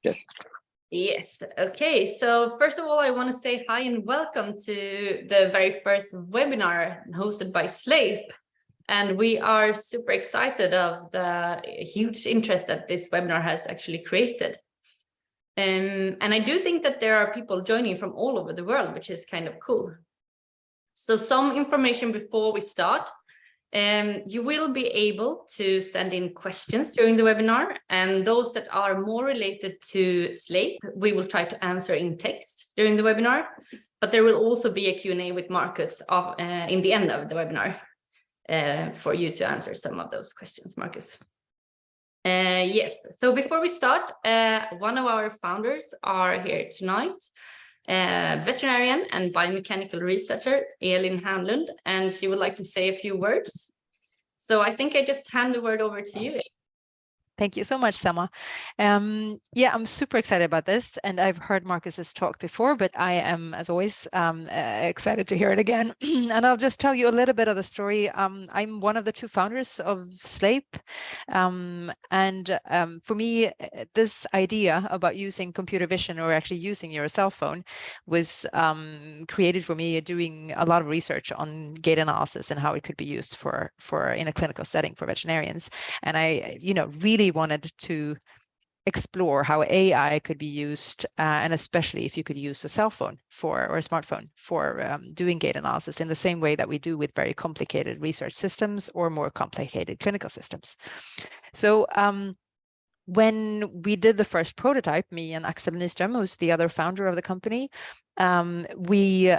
Yes. Yes. Okay. So first of all, I want to say hi and welcome to the very first webinar hosted by Sleip. And we are super excited of the huge interest that this webinar has actually created. And I do think that there are people joining from all over the world, which is kind of cool. So some information before we start. You will be able to send in questions during the webinar, and those that are more related to Sleip, we will try to answer in text during the webinar, but there will also be a Q&A with Marcus in the end of the webinar for you to answer some of those questions, Marcus. Yes, so before we start, one of our founders are here tonight. Veterinarian and biomechanical researcher, Elin Hanlund, and she would like to say a few words. So I think I just hand the word over to you. Thank you so much, Selma. Yeah, I'm super excited about this, and I've heard Marcus's talk before, but I am, as always, excited to hear it again. And I'll just tell you a little bit of the story. I'm one of the two founders of Sleip, and for me, this idea about using computer vision or actually using your cell phone was created for me doing a lot of research on gait analysis and how it could be used for in a clinical setting for veterinarians. And I, really wanted to explore how AI could be used, and especially if you could use a cell phone or a smartphone for doing gait analysis in the same way that we do with very complicated research systems or more complicated clinical systems. So when we did the first prototype, me and Axel Nyström, who's the other founder of the company, we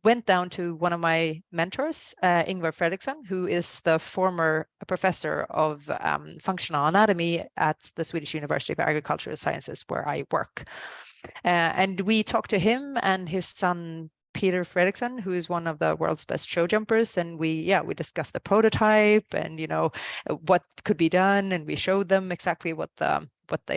went down to one of my mentors, Ingvar Fredriksson, who is the former professor of functional anatomy at the Swedish University of Agricultural Sciences, where I work. And we talked to him and his son, Peter Fredriksson, who is one of the world's best show jumpers, and we discussed the prototype and what could be done, and we showed them exactly what the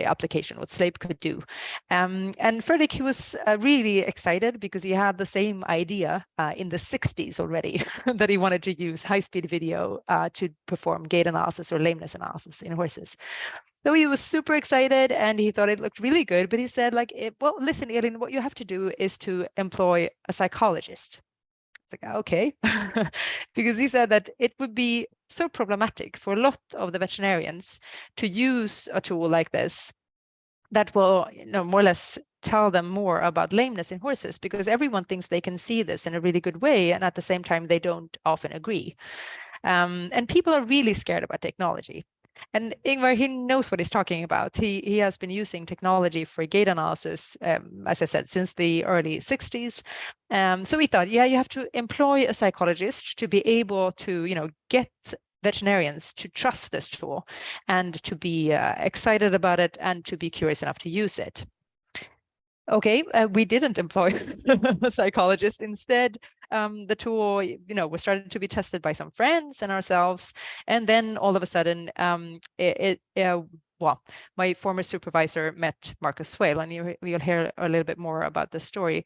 application, what Sleip could do. And Fredrik, he was really excited because he had the same idea in the 60s already that he wanted to use high-speed video to perform gait analysis or lameness analysis in horses. So he was super excited and he thought it looked really good, but he said, well, listen, Elin, what you have to do is to employ a psychologist. It's like, okay, because he said that it would be so problematic for a lot of the veterinarians to use a tool like this that will, more or less tell them more about lameness in horses, because everyone thinks they can see this in a really good way, and at the same time, they don't often agree. And people are really scared about technology. And Ingvar, he knows what he's talking about. He has been using technology for gait analysis, as I said, since the early 60s. So we thought, you have to employ a psychologist to be able to, get veterinarians to trust this tool and to be excited about it and to be curious enough to use it. Okay, we didn't employ a psychologist. Instead, the tool, was started to be tested by some friends and ourselves. And then all of a sudden, my former supervisor met Marcus Swail, and you'll hear a little bit more about the story.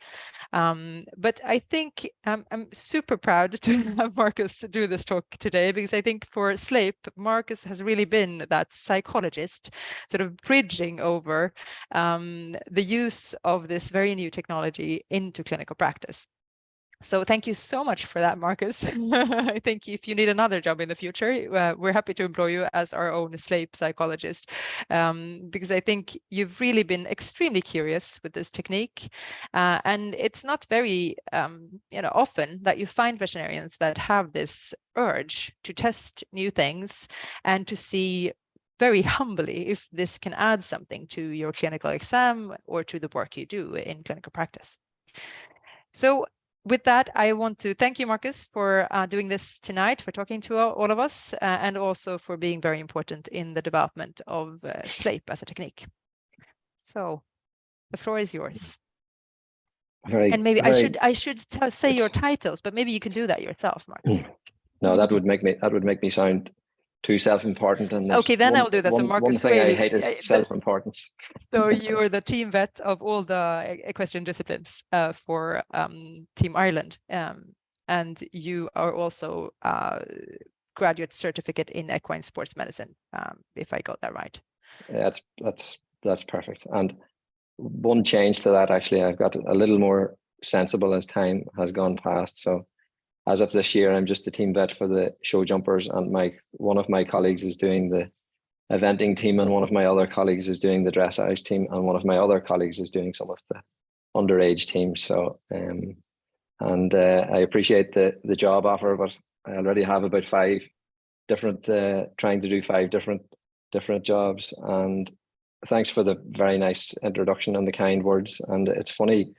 But I think I'm super proud to have Marcus do this talk today, because I think for Sleip, Marcus has really been that psychologist, sort of bridging over the use of this very new technology into clinical practice. So thank you so much for that, Marcus. I think if you need another job in the future, we're happy to employ you as our own Sleip psychologist, because I think you've really been extremely curious with this technique. And it's not very often that you find veterinarians that have this urge to test new things and to see very humbly if this can add something to your clinical exam or to the work you do in clinical practice. So with that, I want to thank you, Marcus, for doing this tonight, for talking to all of us, and also for being very important in the development of Sleip as a technique. So the floor is yours. And maybe I should say your titles, but maybe you can do that yourself, Marcus. No, that would make me sound too self-important. And okay, then I'll do that. So Marcus Swail, one thing I hate is self-importance. So you're the team vet of all the equestrian disciplines for Team Ireland, and you are also graduate certificate in equine sports medicine, if I got that right. Yeah, that's That's perfect. And one change to that, actually, I've got a little more sensible as time has gone past. So as of this year, I'm just the team vet for the show jumpers, and one of my colleagues is doing the eventing team, and one of my other colleagues is doing the dressage team, and one of my other colleagues is doing some of the underage teams. So I appreciate the job offer, but I already have about 5 different trying to do 5 different jobs. And thanks for the very nice introduction and the kind words. And it's funny,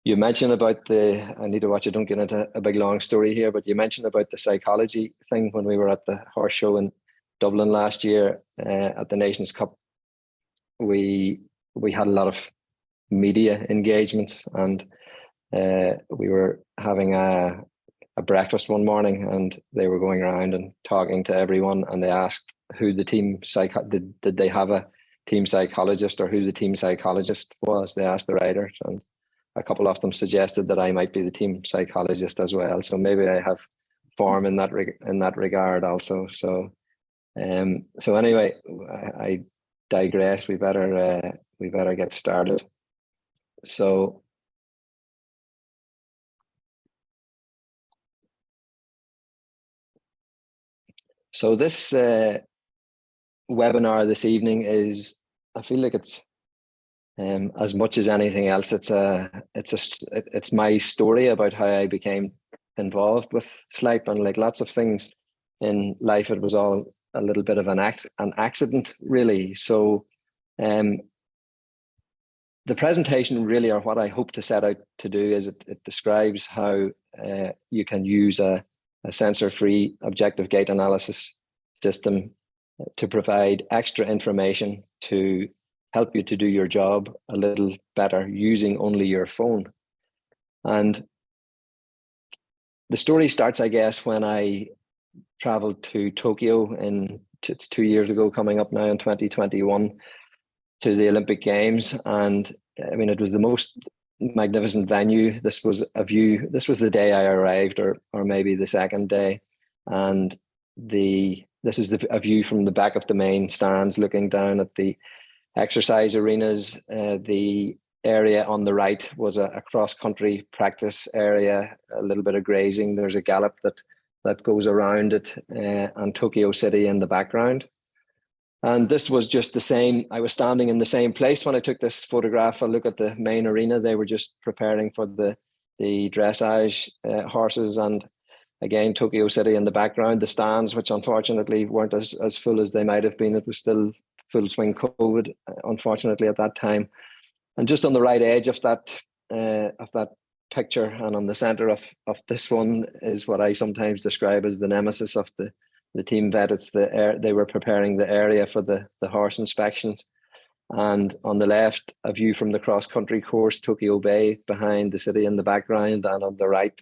you mentioned about I need to watch it, don't get into a big long story here, but you mentioned about the psychology thing when we were at the horse show in Dublin last year at the Nations Cup. We had a lot of media engagement, and we were having a breakfast one morning, and they were going around and talking to everyone, and they asked who the team did they have a team psychologist, or who the team psychologist was. They asked the riders, and a couple of them suggested that I might be the team psychologist as well. So maybe I have form in that regard also. So anyway, I digress. We better get started. So this webinar this evening is, I feel like it's as much as anything else, it's my story about how I became involved with Sleip. And like lots of things in life, it was all a little bit of an accident, really. So the presentation really, or what I hope to set out to do, is it describes how you can use a sensor-free objective gait analysis system to provide extra information to help you to do your job a little better using only your phone. And the story starts, I guess, when I traveled to Tokyo it's 2 years ago, coming up now in 2021, to the Olympic Games. And I mean, it was the most magnificent venue. This was the day I arrived, or maybe the second day. And this is a view from the back of the main stands, looking down at the exercise arenas. The area on the right was a cross-country practice area, a little bit of grazing. There's a gallop that goes around it, and Tokyo City in the background. And this was just the same. I was standing in the same place when I took this photograph. I look at the main arena. They were just preparing for the dressage horses, and again, Tokyo City in the background. The stands, which unfortunately weren't as full as they might have been. It was still full swing COVID, unfortunately, at that time. And just on the right edge of that picture, and on the center of this one, is what I sometimes describe as the nemesis of the team vet. It's they were preparing the area for the horse inspections. And on the left, a view from the cross-country course, Tokyo Bay, behind the city in the background. And on the right,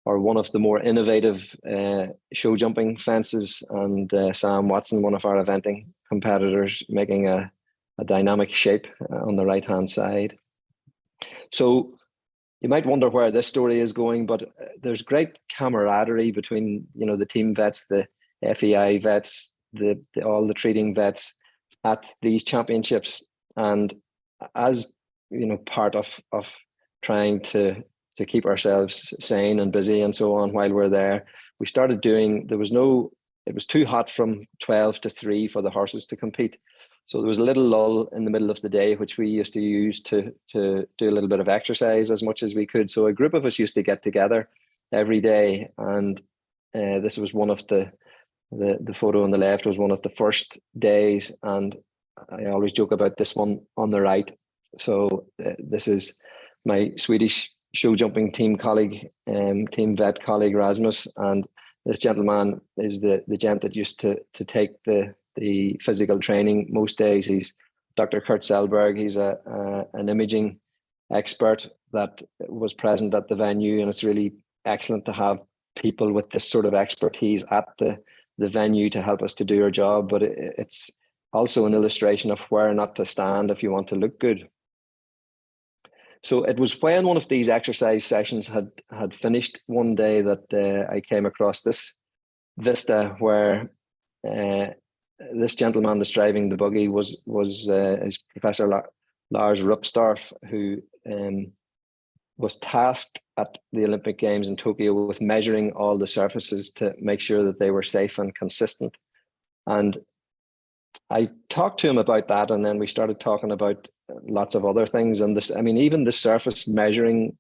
one of the more innovative show jumping fences, and Sam Watson, one of our eventing competitors, making a dynamic shape on the right-hand side. So you might wonder where this story is going, but there's great camaraderie between, the team vets, the FEI vets, all the treating vets at these championships. And as part of trying to keep ourselves sane and busy and so on while we're there, we started doing, it was too hot from 12 to 3 for the horses to compete. So there was a little lull in the middle of the day, which we used to use to do a little bit of exercise as much as we could. So a group of us used to get together every day. And this was one of the photo on the left was one of the first days. And I always joke about this one on the right. So this is my Swedish show jumping team colleague, team vet colleague, Rasmus. And this gentleman is the gent that used to take the physical training most days. He's Dr. Kurt Selberg. He's an imaging expert that was present at the venue, and it's really excellent to have people with this sort of expertise at the venue to help us to do our job. But it's also an illustration of where not to stand if you want to look good. So it was when one of these exercise sessions had finished one day that I came across this vista where this gentleman that's driving the buggy was is Professor Lars Rupstorff, who was tasked at the Olympic Games in Tokyo with measuring all the surfaces to make sure that they were safe and consistent. And I talked to him about that, and then we started talking about lots of other things. And this, I mean, even the surface measuring,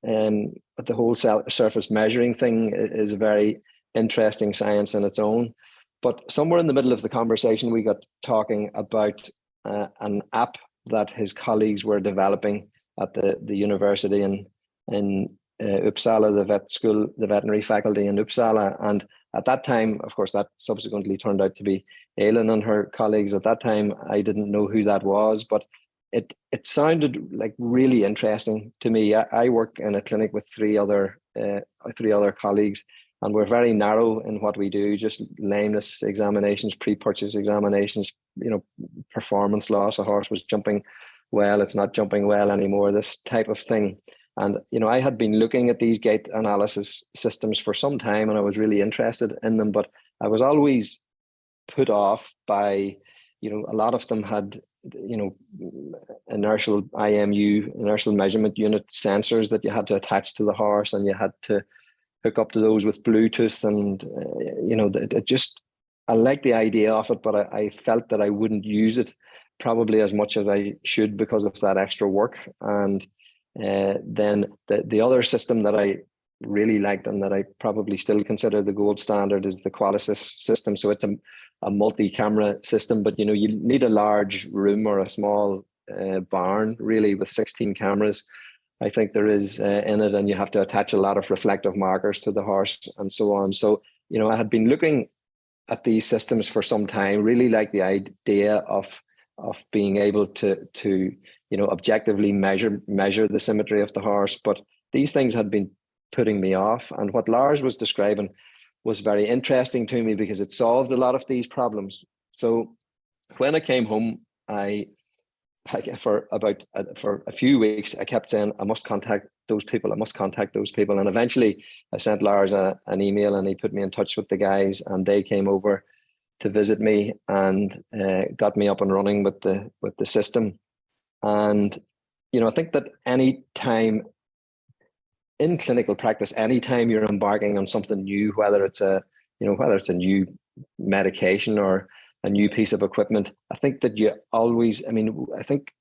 the whole surface measuring thing is a very interesting science in its own. But somewhere in the middle of the conversation, we got talking about an app that his colleagues were developing at the university in Uppsala, the vet school, the veterinary faculty in Uppsala. And at that time, of course, that subsequently turned out to be Aileen and her colleagues. At that time, I didn't know who that was, but it sounded like really interesting to me. I work in a clinic with three other colleagues, and we're very narrow in what we do, just lameness examinations, pre-purchase examinations, performance loss. A horse was jumping well, it's not jumping well anymore, this type of thing. And, I had been looking at these gait analysis systems for some time, and I was really interested in them, but I was always put off by, a lot of them had, inertial IMU, inertial measurement unit sensors that you had to attach to the horse, and you had to hook up to those with Bluetooth. And, I like the idea of it, but I felt that I wouldn't use it probably as much as I should because of that extra work. And then the other system that I really liked and that I probably still consider the gold standard is the Qualisys system. So it's a multi-camera system, but you need a large room or a small barn really with 16 cameras. I think there is in it, and you have to attach a lot of reflective markers to the horse and so on. So, I had been looking at these systems for some time, really like the idea of being able to objectively measure the symmetry of the horse, but these things had been putting me off. And what Lars was describing was very interesting to me because it solved a lot of these problems. So when I came home, for a few weeks, I kept saying, I must contact those people. And eventually I sent Lars an email, and he put me in touch with the guys, and they came over to visit me and got me up and running with the system. And, I think that any time in clinical practice, anytime you're embarking on something new, whether it's a new medication or a new piece of equipment, I think that you always, I think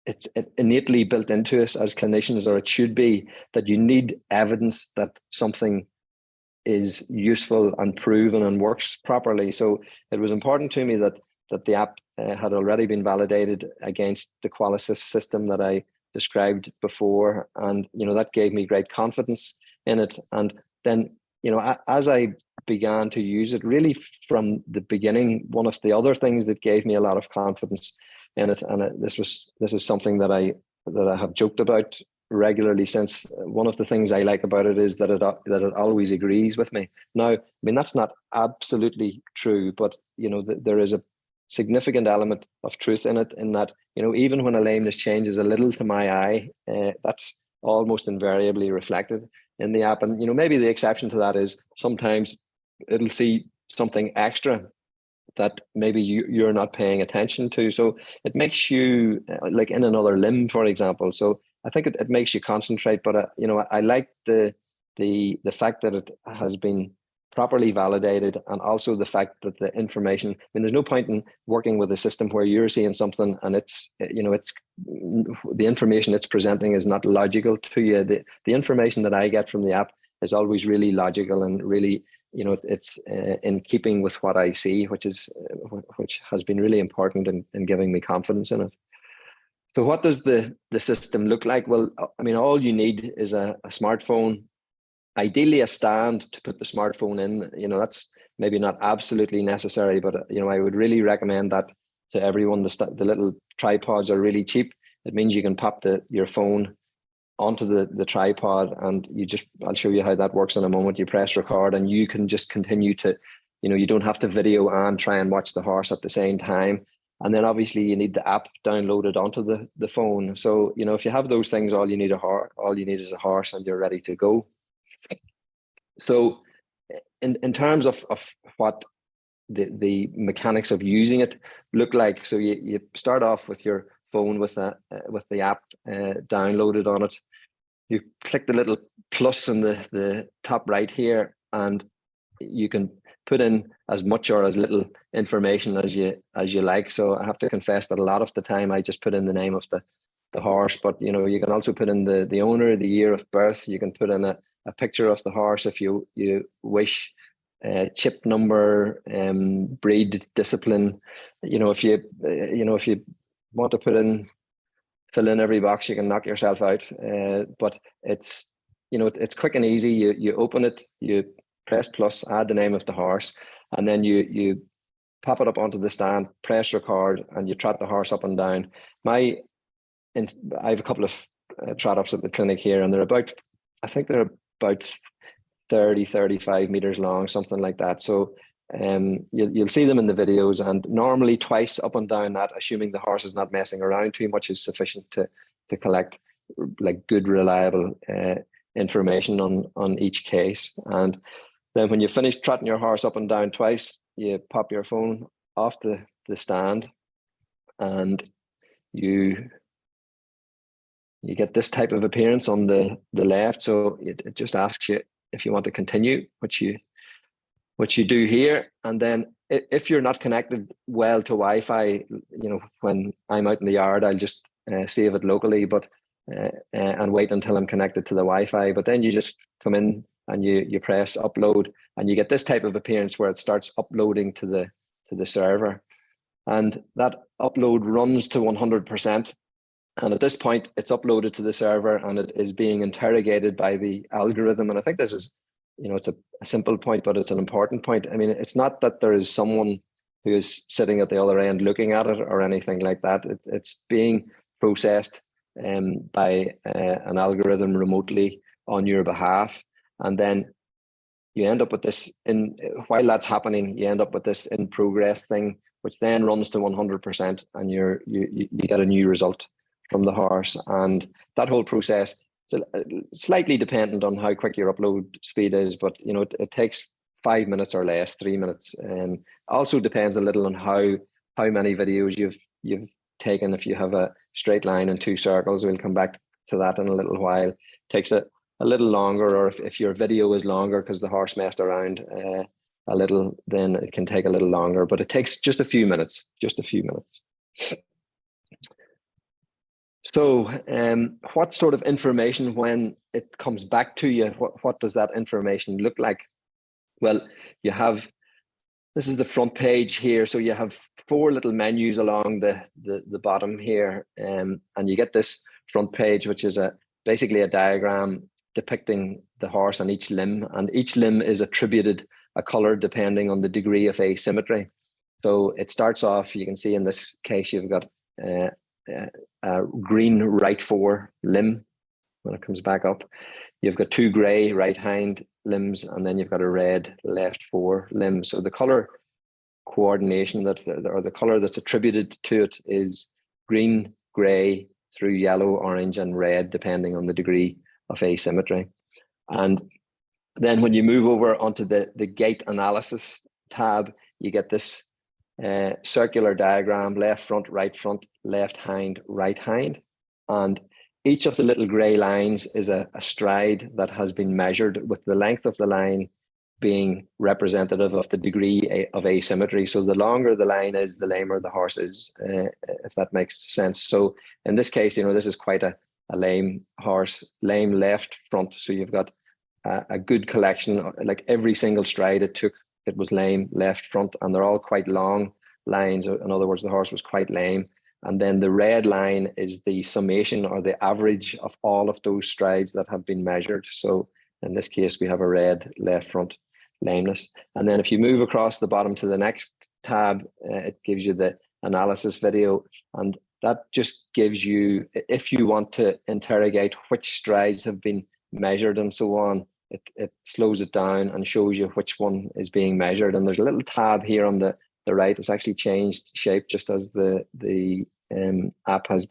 it's innately built into us as clinicians, or it should be, that you need evidence that something is useful and proven and works properly. So it was important to me that the app had already been validated against the Qualisys system that I described before, and that gave me great confidence in it. And then as I began to use it, really from the beginning, one of the other things that gave me a lot of confidence in it, and this is something that I have joked about regularly since, one of the things I like about it is that it always agrees with me. Now, that's not absolutely true, but there is a significant element of truth in it, in that even when a lameness changes a little to my eye, that's almost invariably reflected in the app. And maybe the exception to that is sometimes it'll see something extra that maybe you're not paying attention to. So it makes you like in another limb, for example. So I think it makes you concentrate. But I like the fact that it has been properly validated, and also the fact that the information, there's no point in working with a system where you're seeing something and it's the information it's presenting is not logical to you. The information that I get from the app is always really logical and really, it's in keeping with what I see, which has been really important in giving me confidence in it. So what does the system look like? Well, all you need is a smartphone, ideally a stand to put the smartphone in. That's maybe not absolutely necessary, but I would really recommend that to everyone. The little tripods are really cheap. It means you can pop your phone onto the tripod, and I'll show you how that works in a moment. You press record, and you can just continue to, you don't have to video and try and watch the horse at the same time. And then obviously you need the app downloaded onto the phone. So, if you have those things, all you need is a horse, and you're ready to go. So in terms of what the mechanics of using it look like. So you start off with your phone with the app downloaded on it. You click the little plus in the top right here, and you can put in as much or as little information as you like. So I have to confess that a lot of the time I just put in the name of the horse, but you know, you can also put in the owner, the year of birth. You can put in a picture of the horse if you wish, chip number, breed, discipline. You know, if you want to fill in every box, you can knock yourself out. But it's, you know, it's quick and easy. You open it, you press plus, add the name of the horse, and then you pop it up onto the stand, press record, and you trot the horse up and down. I have a couple of trot ups at the clinic here, and I think they're about 30-35 meters long, something like that. So you'll see them in the videos, and normally twice up and down that, assuming the horse is not messing around too much, is sufficient to collect like good, reliable information on each case. And then when you finish trotting your horse up and down twice, you pop your phone off the stand, and you get this type of appearance on the left. So it just asks you if you want to continue, which you do here. And then if you're not connected well to Wi-Fi, you know, when I'm out in the yard, I'll just save it locally, but and wait until I'm connected to the Wi-Fi. But then you just come in and you press upload, and you get this type of appearance where it starts uploading to the server, and that upload runs to 100%. And at this point, it's uploaded to the server, and it is being interrogated by the algorithm. And I think this is, you know, it's a simple point, but it's an important point. I mean, it's not that there is someone who is sitting at the other end looking at it or anything like that. It's being processed by an algorithm remotely on your behalf. And then you end up with this, while that's happening, you end up with this in progress thing, which then runs to 100%, and you get a new result from the horse. And that whole process is slightly dependent on how quick your upload speed is, but you know, it takes 5 minutes or less, 3 minutes. Also depends a little on how many videos you've taken. If you have a straight line and 2 circles, we'll come back to that in a little while. It takes a little longer, or if your video is longer because the horse messed around a little, then it can take a little longer, but it takes just a few minutes. So what sort of information, when it comes back to you, what does that information look like? Well, this is the front page here. So you have 4 little menus along the bottom here, and you get this front page, which is basically a diagram depicting the horse on each limb, and each limb is attributed a color depending on the degree of asymmetry. So it starts off, you can see in this case, you've got a green right fore limb. When it comes back up, you've got 2 gray right hind limbs, and then you've got a red left fore limb. So the color coordination or the color that's attributed to it is green, gray, through yellow, orange, and red, depending on the degree of asymmetry. And then when you move over onto the gait analysis tab, you get this circular diagram: left front, left hind, right hind. And each of the little gray lines is a stride that has been measured, with the length of the line being representative of the degree of asymmetry. So the longer the line is, the lamer the horse is, if that makes sense. So in this case, you know, this is quite a lame horse, lame left front. So you've got a good collection, like every single stride it took, it was lame left front, and they're all quite long lines. In other words, the horse was quite lame. And then the red line is the summation or the average of all of those strides that have been measured. So in this case, we have a red left front lameness. And then if you move across the bottom to the next tab, it gives you the analysis video. And that just gives you, if you want to interrogate which strides have been measured and so on, it slows it down and shows you which one is being measured. And there's a little tab here on the right. It's actually changed shape just as the app has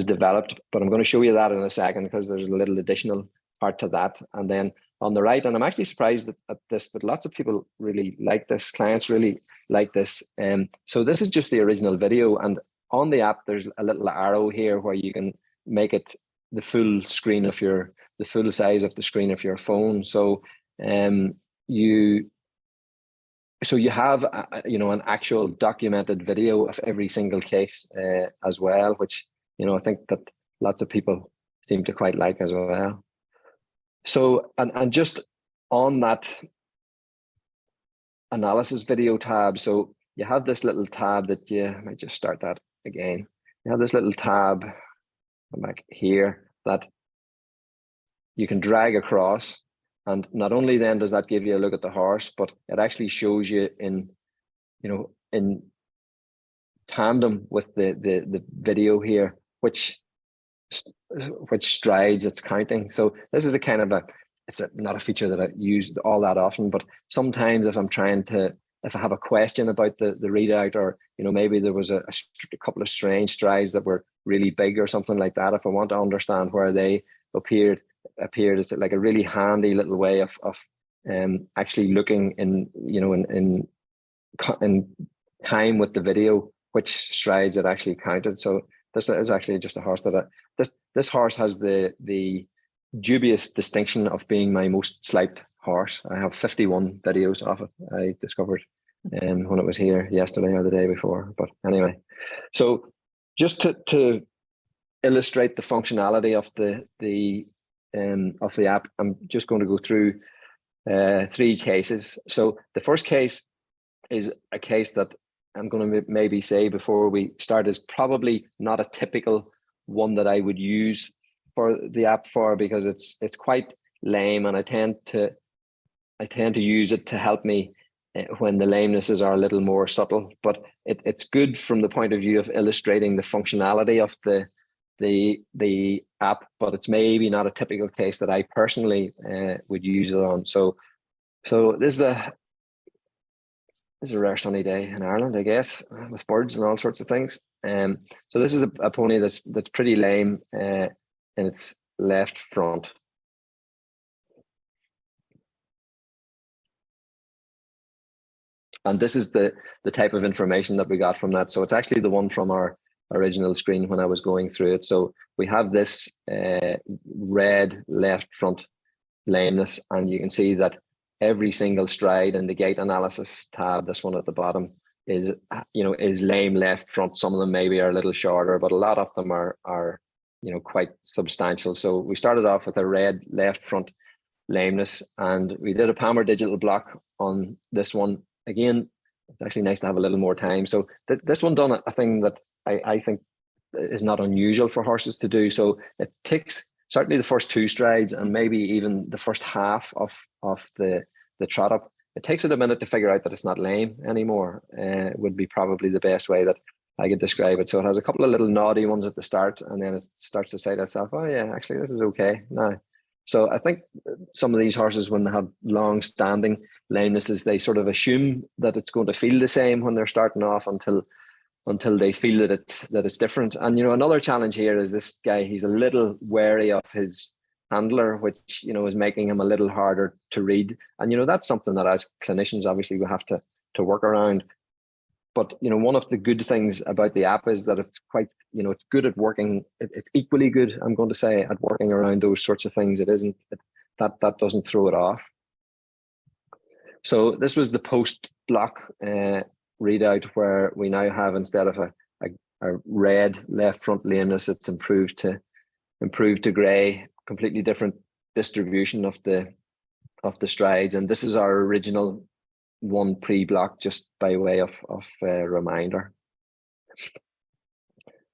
developed, but I'm going to show you that in a second, because there's a little additional part to that. And then on the right, and I'm actually surprised at this, but lots of people really like this. Clients really like this. So this is just the original video, and on the app, there's a little arrow here where you can make it the full screen of the full size of the screen of your phone. So you have an actual documented video of every single case as well, which I think that lots of people seem to quite like as well. So and just on that analysis video tab, so you have this little tab that I might just start that again. You have this little tab back here that you can drag across, and not only then does that give you a look at the horse, but it actually shows you in tandem with the video here which strides it's counting. So this is a kind of it's not a feature that I use all that often, but sometimes if I have a question about the readout, or maybe there was a couple of strange strides that were really big or something like that, if I want to understand where they appeared, it's like a really handy little way of actually looking in time with the video which strides it actually counted. So this is actually just a horse that this horse has the dubious distinction of being my most Sleiped horse. I have 51 videos of it, I discovered when it was here yesterday or the day before. But anyway, so just to illustrate the functionality of the app, I'm just going to go through 3 cases. So the first case is a case that I'm going to maybe say before we start is probably not a typical one that I would use for the app for, because it's quite lame, and I tend to use it to help me when the lamenesses are a little more subtle. But it's good from the point of view of illustrating the functionality of the app, but it's maybe not a typical case that I personally would use it on. So this is a rare sunny day in Ireland, I guess, with birds and all sorts of things. So this is a pony that's pretty lame in its left front. And this is the type of information that we got from that. So it's actually the one from our original screen when I was going through it. So we have this red left front lameness, and you can see that every single stride in the gait analysis tab, this one at the bottom, is lame left front. Some of them maybe are a little shorter, but a lot of them are quite substantial. So we started off with a red left front lameness, and we did a Palmer digital block on this one. Again, it's actually nice to have a little more time. So this one done a thing that I think is not unusual for horses to do. So it takes certainly the first 2 strides, and maybe even the first half of the trot up. It takes it a minute to figure out that it's not lame anymore. Would be probably the best way that I could describe it. So it has a couple of little naughty ones at the start, and then it starts to say to itself, oh yeah, actually this is okay now. So I think some of these horses, when they have long-standing lamenesses, they sort of assume that it's going to feel the same when they're starting off until they feel that it's different. And another challenge here is this guy, he's a little wary of his handler, which is making him a little harder to read. And that's something that as clinicians obviously we have to work around. But one of the good things about the app is that it's quite it's good at working. It's equally good, I'm going to say, at working around those sorts of things. It isn't that doesn't throw it off. So this was the post block readout, where we now have, instead of a red left front lameness, it's improved to gray, completely different distribution of the strides. And this is our original one pre-block, just by way of reminder.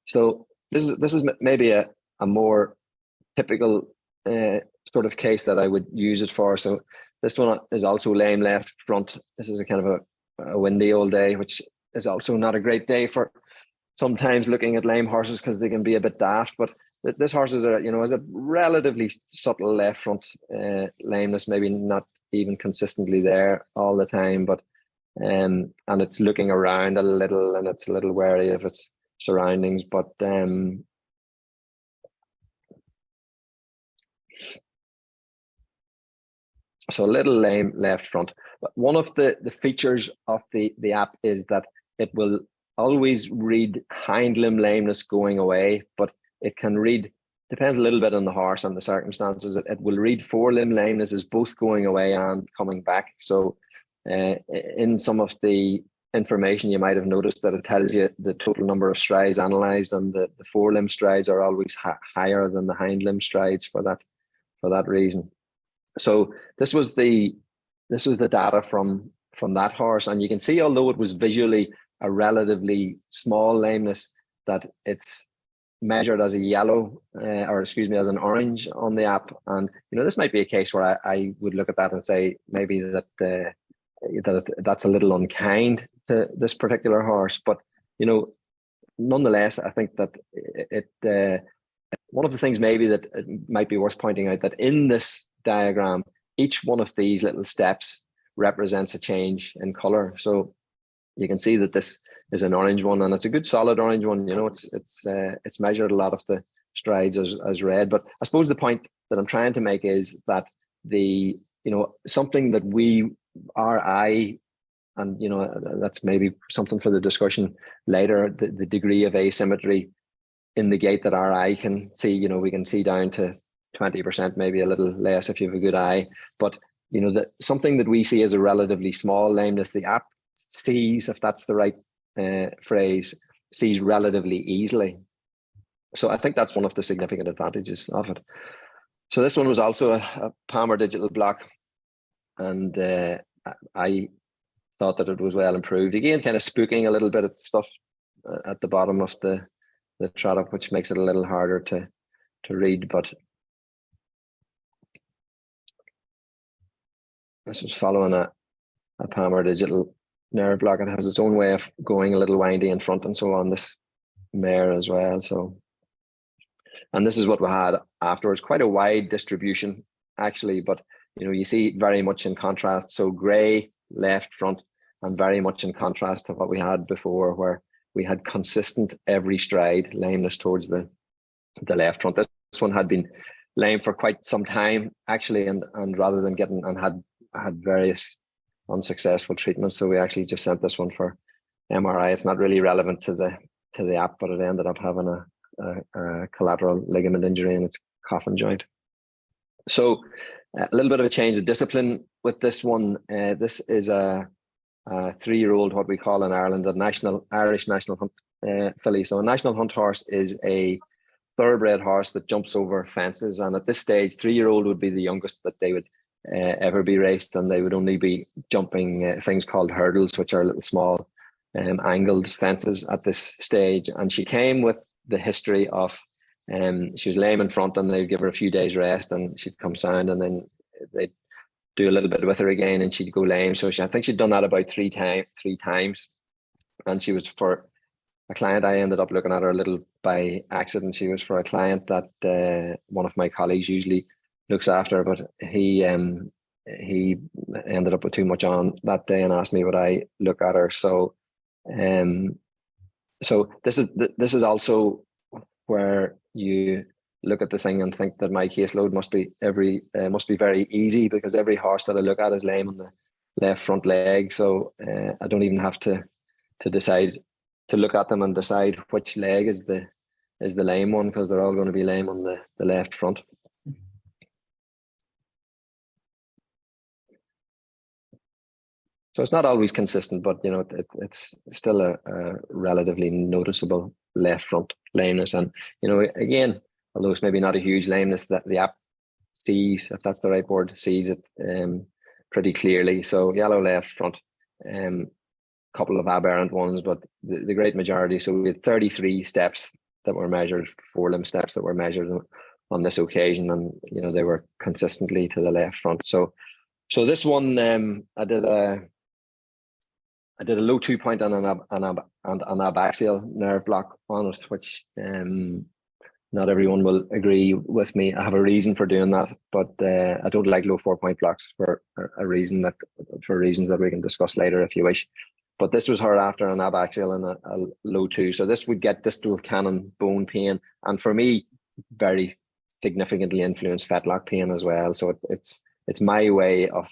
So this is maybe a more typical sort of case that I would use it for. So this one is also lame left front. This is a kind of a windy old day, which is also not a great day for sometimes looking at lame horses, because they can be a bit daft. But this horse is a relatively subtle left front lameness, maybe not even consistently there all the time, but and it's looking around a little, and it's a little wary of its surroundings. But So a little lame left front. But one of the features of the app is that it will always read hind limb lameness going away, but it can read, depends a little bit on the horse and the circumstances. It will read forelimb lameness as both going away and coming back. So in some of the information, you might have noticed that it tells you the total number of strides analysed, and the forelimb strides are always higher than the hind limb strides for that reason. So this was the data from that horse, and you can see, although it was visually a relatively small lameness, that it's measured as a yellow, as an orange on the app. And this might be a case where I would look at that and say maybe that's a little unkind to this particular horse. But nonetheless, I think that one of the things maybe that it might be worth pointing out, that in this diagram, each one of these little steps represents a change in color. So you can see that this is an orange one, and it's a good solid orange one. It's measured a lot of the strides as red. But I suppose the point that I'm trying to make is that something that our eye, and that's maybe something for the discussion later, the degree of asymmetry in the gait that our eye can see. We can see down to 20%, maybe a little less if you have a good eye. But that something that we see as a relatively small lameness, the app sees, if that's the right phrase, sees relatively easily. So I think that's one of the significant advantages of it. So this one was also a Palmer digital block, and I thought that it was well improved. Again, kind of spooking a little bit of stuff at the bottom of the trot up, which makes it a little harder to read. But this was following a Palmer digital nerve block. It has its own way of going a little windy in front and so on, this mare as well. So, and this is what we had afterwards, quite a wide distribution actually, but you see very much in contrast. So grey left front, and very much in contrast to what we had before, where we had consistent every stride lameness towards the left front. This one had been lame for quite some time actually, and rather than getting, and had various unsuccessful treatments, so we actually just sent this one for MRI. It's not really relevant to the app, but it ended up having a collateral ligament injury in its coffin joint. So a little bit of a change of discipline with this one. This is a 3-year-old, what we call in Ireland a Irish national hunt filly. So a national hunt horse is a thoroughbred horse that jumps over fences, and at this stage 3-year-old would be the youngest that they would ever be raced, and they would only be jumping things called hurdles, which are little small angled fences at this stage. And she came with the history of she was lame in front, and they'd give her a few days rest and she'd come sound, and then they'd do a little bit with her again and she'd go lame. So I think she'd done that about three times, and she was for a client. I ended up looking at her a little by accident. She was for a client that one of my colleagues usually looks after, but he ended up with too much on that day and asked me would I look at her. So so this is also where you look at the thing and think that my caseload must be very easy, because every horse that I look at is lame on the left front leg. So I don't even have to decide to look at them and decide which leg is the lame one, because they're all going to be lame on the left front. So it's not always consistent, but it's still a relatively noticeable left front lameness. And again, although it's maybe not a huge lameness, that the app sees, if that's the right word, sees it pretty clearly. So yellow left front, couple of aberrant ones, but the great majority. So we had 33 steps that were measured, forelimb steps that were measured on this occasion, and they were consistently to the left front. So this one, I did a low 2-point and an abaxial nerve block on it, which not everyone will agree with me. I have a reason for doing that, but I don't like low 4-point blocks for reasons that we can discuss later if you wish. But this was her after an abaxial and a low 2. So this would get distal cannon bone pain, and for me, very significantly influenced fetlock pain as well. So it's it's my way of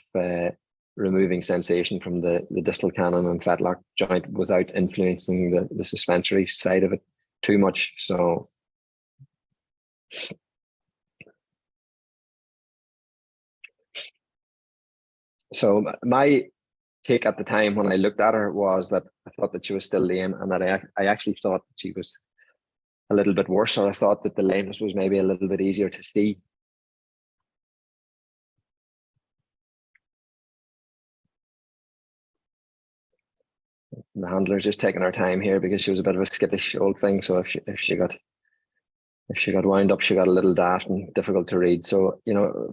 removing sensation from the distal cannon and fetlock joint without influencing the suspensory side of it too much. So my take at the time when I looked at her was that I thought that she was still lame, and that I actually thought that she was a little bit worse, or I thought that the lameness was maybe a little bit easier to see. The handler's just taking her time here because she was a bit of a skittish old thing. So if she got wound up, she got a little daft and difficult to read. So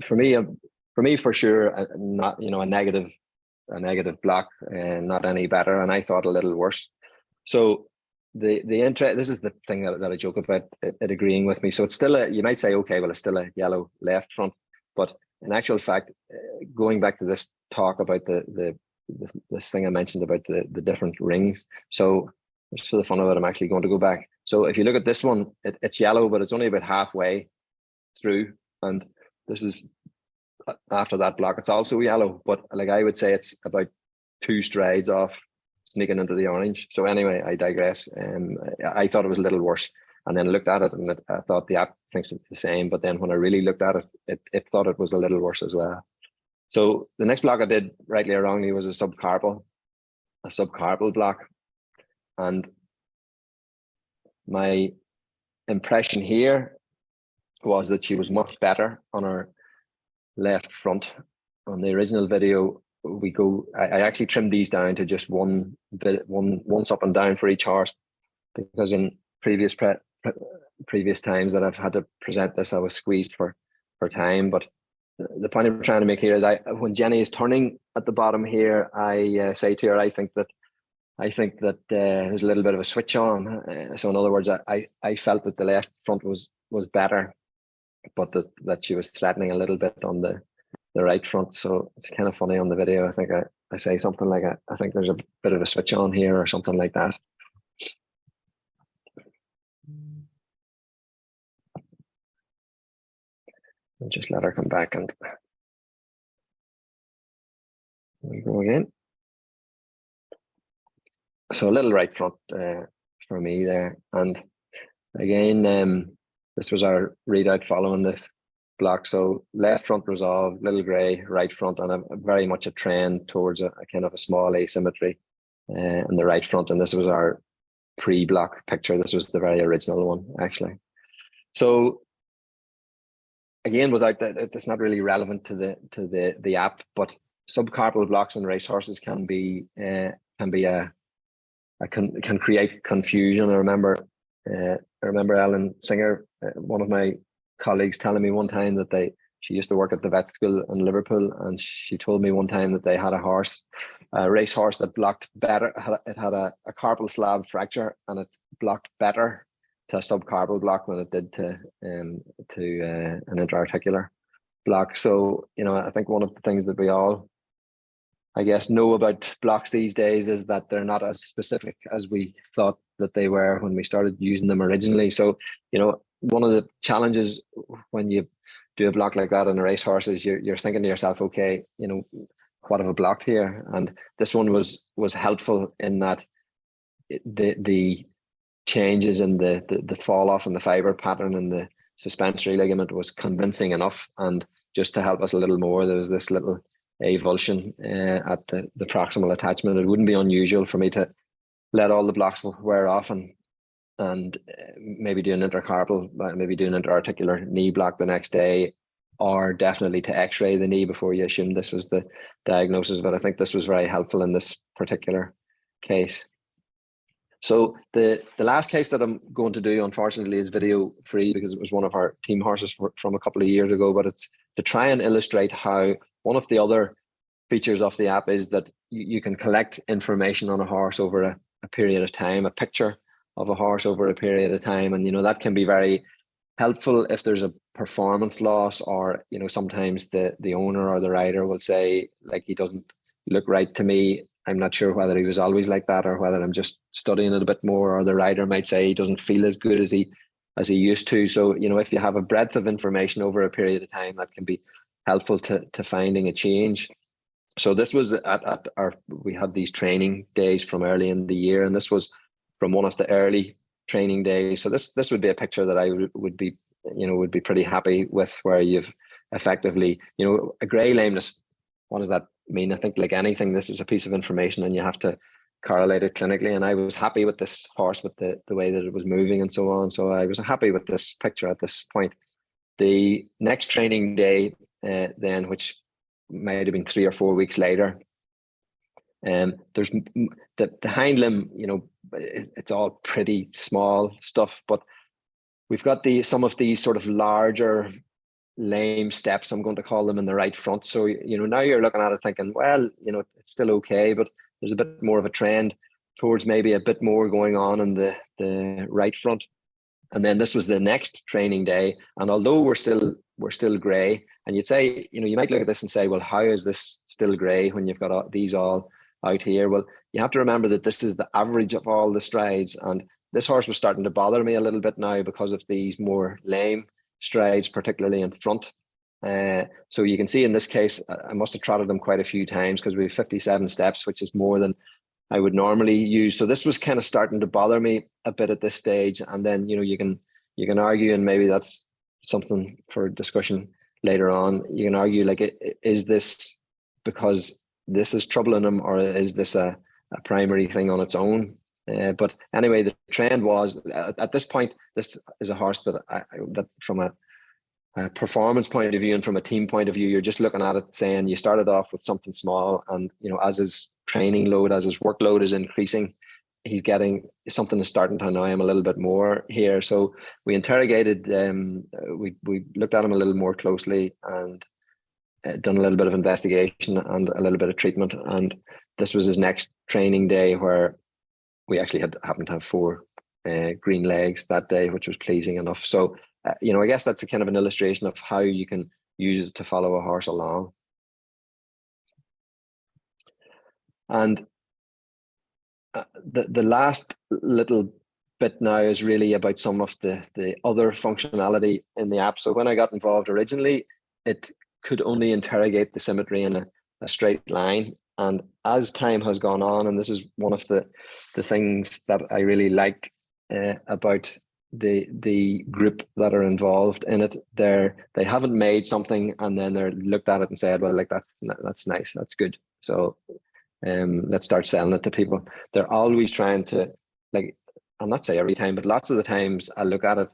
for me for sure, not a negative block, and not any better, and I thought a little worse. So the interest, this is the thing that I joke about it agreeing with me. So it's still you might say, okay, well, it's still a yellow left front, but in actual fact, going back to this talk about this thing I mentioned about the different rings. So just for the fun of it, I'm actually going to go back. So if you look at this one, it's yellow, but it's only about halfway through, and this is after that block. It's also yellow, but like I would say, it's about 2 strides off sneaking into the orange. So anyway, I digress. I thought it was a little worse, and then looked at it, and I thought the app thinks it's the same, but then when I really looked at it thought it was a little worse as well. So the next block I did, rightly or wrongly, was a subcarpal block, and my impression here was that she was much better on her left front. On the original video, I actually trimmed these down to just once up and down for each horse, because in previous times that I've had to present this, I was squeezed for time. But the point I'm trying to make here is, when Jenny is turning at the bottom here, I say to her, I think that there's a little bit of a switch on. So in other words, I felt that the left front was better, but that she was threatening a little bit on the right front. So it's kind of funny on the video. I think I say something like, I think there's a bit of a switch on here, or something like that. I'll just let her come back, and we go again. So a little right front for me there. And again, this was our readout following this block. So left front resolve, little grey, right front, and very much a trend towards a kind of a small asymmetry in the right front. And this was our pre-block picture. This was the very original one, actually. So again, without that, it's not really relevant to the app, but subcarpal blocks in racehorses can create confusion. I remember Ellen Singer, one of my colleagues, telling me one time that she used to work at the vet school in Liverpool, and she told me one time that they had a racehorse that blocked better. It had a carpal slab fracture, and it blocked better to a subcarpal block than it did to an interarticular block. So I think one of the things that we all, I guess, know about blocks these days is that they're not as specific as we thought that they were when we started using them originally. So, one of the challenges when you do a block like that in a racehorse is you're thinking to yourself, okay, what have I blocked here? And this one was helpful in that the changes in the fall off in the fiber pattern and the suspensory ligament was convincing enough. And just to help us a little more, there was this little avulsion at the proximal attachment. It wouldn't be unusual for me to let all the blocks wear off and maybe do an intercarpal, maybe do an interarticular knee block the next day, or definitely to x-ray the knee before you assume this was the diagnosis. But I think this was very helpful in this particular case. So the last case that I'm going to do, unfortunately, is video free, because it was one of our team horses from a couple of years ago, but it's to try and illustrate how one of the other features of the app is that you can collect information on a horse over a period of time, a picture of a horse over a period of time. And, that can be very helpful if there's a performance loss, or, sometimes the owner or the rider will say, like, he doesn't look right to me. I'm not sure whether he was always like that, or whether I'm just studying it a bit more, or the rider might say he doesn't feel as good as he used to. So, if you have a breadth of information over a period of time, that can be helpful to finding a change. So this was we had these training days from early in the year, and this was from one of the early training days. So this would be a picture that I would be pretty happy with, where you've effectively, a grey lameness. What does that mean? I think, like anything, this is a piece of information and you have to correlate it clinically. And I was happy with this horse, with the way that it was moving and so on. So I was happy with this picture at this point. The next training day, then, which might have been 3 or 4 weeks later, there's the hind limb, it's all pretty small stuff, but we've got some of these sort of larger lame steps, I'm going to call them, in the right front. So, now you're looking at it thinking, well, it's still okay, but there's a bit more of a trend towards maybe a bit more going on in the right front. And then this was the next training day. And although we're still grey, and you'd say, you might look at this and say, well, how is this still grey when you've got these all out here? Well, you have to remember that this is the average of all the strides. And this horse was starting to bother me a little bit now because of these more lame strides, particularly in front. So you can see in this case, I must have trotted them quite a few times, because we have 57 steps, which is more than I would normally use. So this was kind of starting to bother me a bit at this stage. And then, you can argue, and maybe that's something for discussion later on. You can argue, like, is this because this is troubling him, or is this a primary thing on its own? But anyway, the trend was, at this point, this is a horse that from a performance point of view and from a team point of view, you're just looking at it saying, you started off with something small, and as his training load, as his workload is increasing, he's getting something that's starting to annoy him a little bit more here. So we interrogated, we looked at him a little more closely, and done a little bit of investigation and a little bit of treatment. And this was his next training day, where we actually happened to have 4 green legs that day, which was pleasing enough. So, I guess that's a kind of an illustration of how you can use it to follow a horse along. And the last little bit now is really about some of the other functionality in the app. So when I got involved originally, it could only interrogate the symmetry in a straight line. And as time has gone on, and this is one of the things that I really like about the group that are involved in it, they haven't made something and then they're looked at it and said, well, like, that's nice, that's good, so let's start selling it to people. They're always trying to, like, I'll not say every time, but lots of the times I look at it,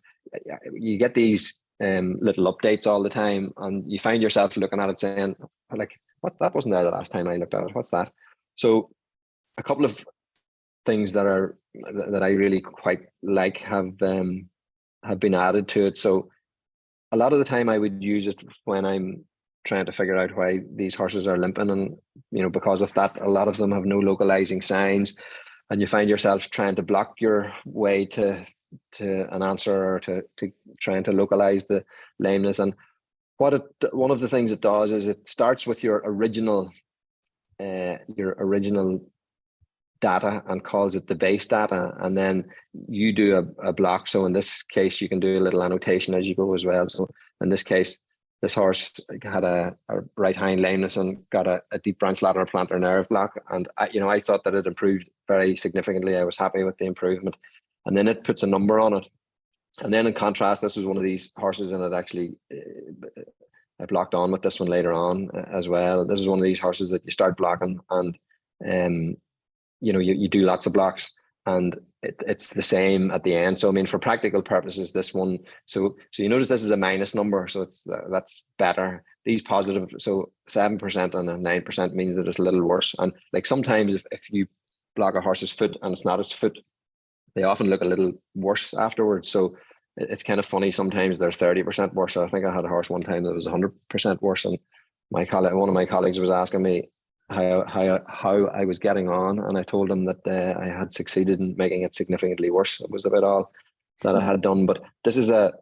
you get these little updates all the time, and you find yourself looking at it saying, like, what, that wasn't there the last time I looked at it, what's that? So a couple of things that I really quite like have been added to it. So a lot of the time I would use it when I'm trying to figure out why these horses are limping, and because of that, a lot of them have no localizing signs, and you find yourself trying to block your way to an answer, or to trying to localize the lameness. And one of the things it does is it starts with your original data and calls it the base data, and then you do a block. So in this case, you can do a little annotation as you go as well. So in this case, this horse had a right hind lameness and got a deep branch lateral plantar nerve block, and I thought that it improved very significantly. I was happy with the improvement, and then it puts a number on it. And then in contrast, this was one of these horses, and it actually I blocked on with this one later on as well. This is one of these horses that you start blocking, and you do lots of blocks, and it's the same at the end. So I mean, for practical purposes, this one, so you notice this is a minus number, so that's better. These positive, so 7% and a 9% means that it's a little worse. And like sometimes if you block a horse's foot and it's not his foot, they often look a little worse afterwards. So it's kind of funny, sometimes they're 30% worse. So I think I had a horse one time that was 100% worse, and one of my colleagues was asking me how I was getting on, and I told him that I had succeeded in making it significantly worse. It was about all that I had done. But this is a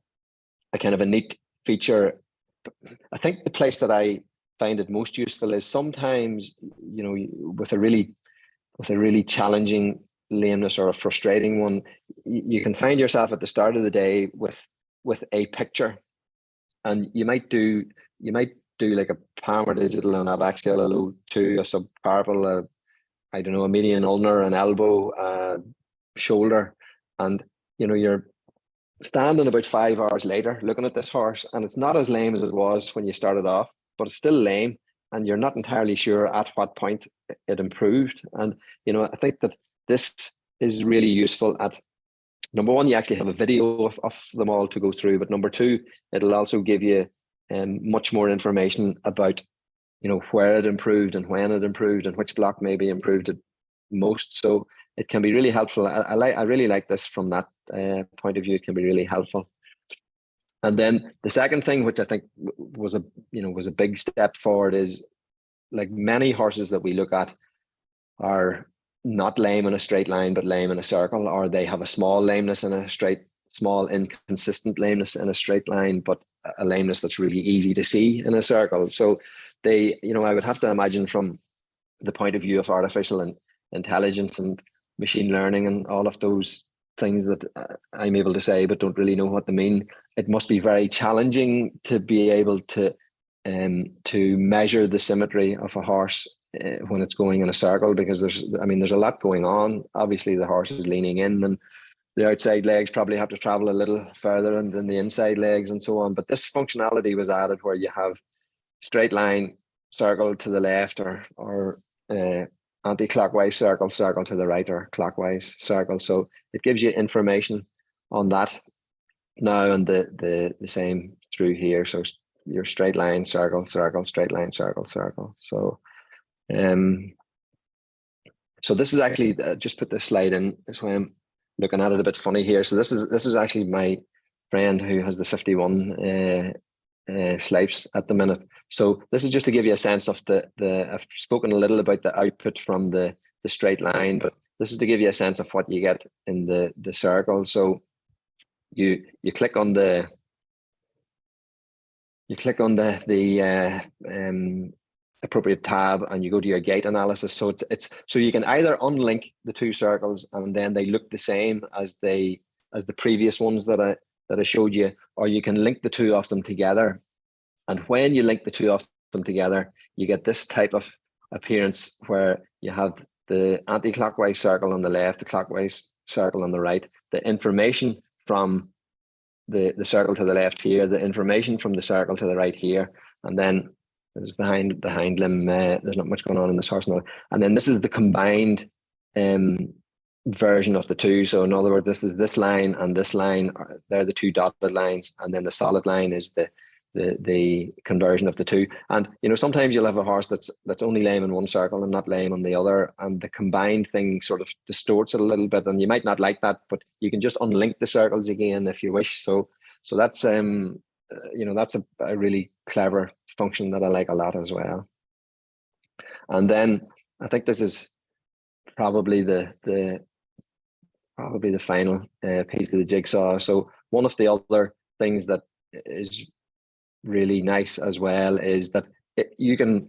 kind of a neat feature. I think the place that I find it most useful is sometimes, with a really challenging lameness or a frustrating one, you can find yourself at the start of the day with a picture, and you might do like a palmar digital and have axial, a low 2, a subcarpal, I don't know, a median ulnar, an elbow, shoulder, and you're standing about 5 hours later looking at this horse, and it's not as lame as it was when you started off, but it's still lame, and you're not entirely sure at what point it improved. And I think that this is really useful at, number one, you actually have a video of them all to go through, but number two, it'll also give you much more information about where it improved and when it improved and which block maybe improved it most. So it can be really helpful. I really like this from that point of view. It can be really helpful. And then the second thing, which I think was a big step forward, is like many horses that we look at are not lame in a straight line, but lame in a circle, or they have a small lameness in a small inconsistent lameness in a straight line, but a lameness that's really easy to see in a circle. So I would have to imagine, from the point of view of artificial intelligence and machine learning and all of those things that I'm able to say but don't really know what they mean, it must be very challenging to be able to measure the symmetry of a horse when it's going in a circle, because there's a lot going on. Obviously the horse is leaning in, and the outside legs probably have to travel a little further than the inside legs and so on. But this functionality was added where you have straight line, circle to the left, or anti-clockwise circle to the right, or clockwise circle. So it gives you information on that now, and the same through here. So your straight line, circle, straight line, circle. So so this is actually, just put this slide in, that's why I'm looking at it a bit funny here. So this is actually my friend who has the 51 Sleipes at the minute. So this is just to give you a sense of I've spoken a little about the output from the straight line, but this is to give you a sense of what you get in the circle. So you click on the appropriate tab, and you go to your gait analysis. So so you can either unlink the two circles and then they look the same as the previous ones that I showed you, or you can link the two of them together. And when you link the two of them together, you get this type of appearance where you have the anti-clockwise circle on the left, the clockwise circle on the right, the information from the circle to the left here, the information from the circle to the right here, and then there's the hind limb. There's not much going on in this horse now. And then this is the combined version of the two. So in other words, this line and this line, they're the two dotted lines, and then the solid line is the conversion of the two. And sometimes you'll have a horse that's only lame in one circle and not lame on the other, and the combined thing sort of distorts it a little bit, and you might not like that, but you can just unlink the circles again if you wish. So that's that's a really clever function that I like a lot as well. And then I think this is probably the final piece of the jigsaw. So one of the other things that is really nice as well is that you can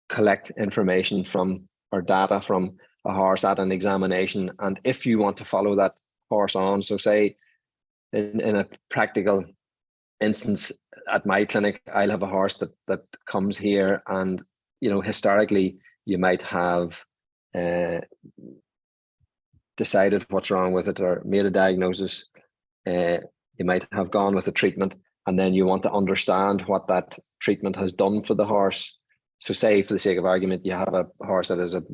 collect information from, or data from, a horse at an examination, and if you want to follow that horse on, so say in a practical instance at my clinic, I'll have a horse that comes here, and historically you might have decided what's wrong with it or made a diagnosis. You might have gone with a treatment, and then you want to understand what that treatment has done for the horse. So say, for the sake of argument, you have a horse that has a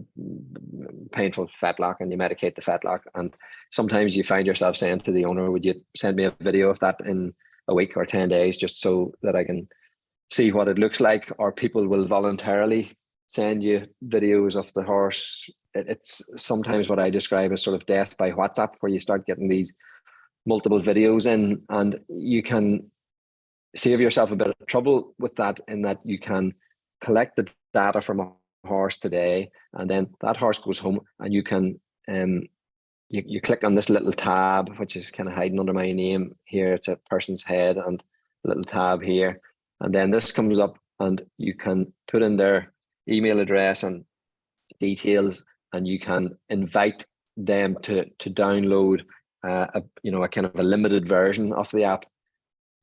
painful fetlock, and you medicate the fetlock, and sometimes you find yourself saying to the owner, would you send me a video of that in a week or 10 days, just so that I can see what it looks like? Or people will voluntarily send you videos of the horse. It's sometimes what I describe as sort of death by WhatsApp, where you start getting these multiple videos in, and you can save yourself a bit of trouble with that, in that you can collect the data from a horse today, and then that horse goes home, and you can you click on this little tab, which is kind of hiding under my name here. It's a person's head and a little tab here, and then this comes up, and you can put in their email address and details, and you can invite them to download a kind of a limited version of the app,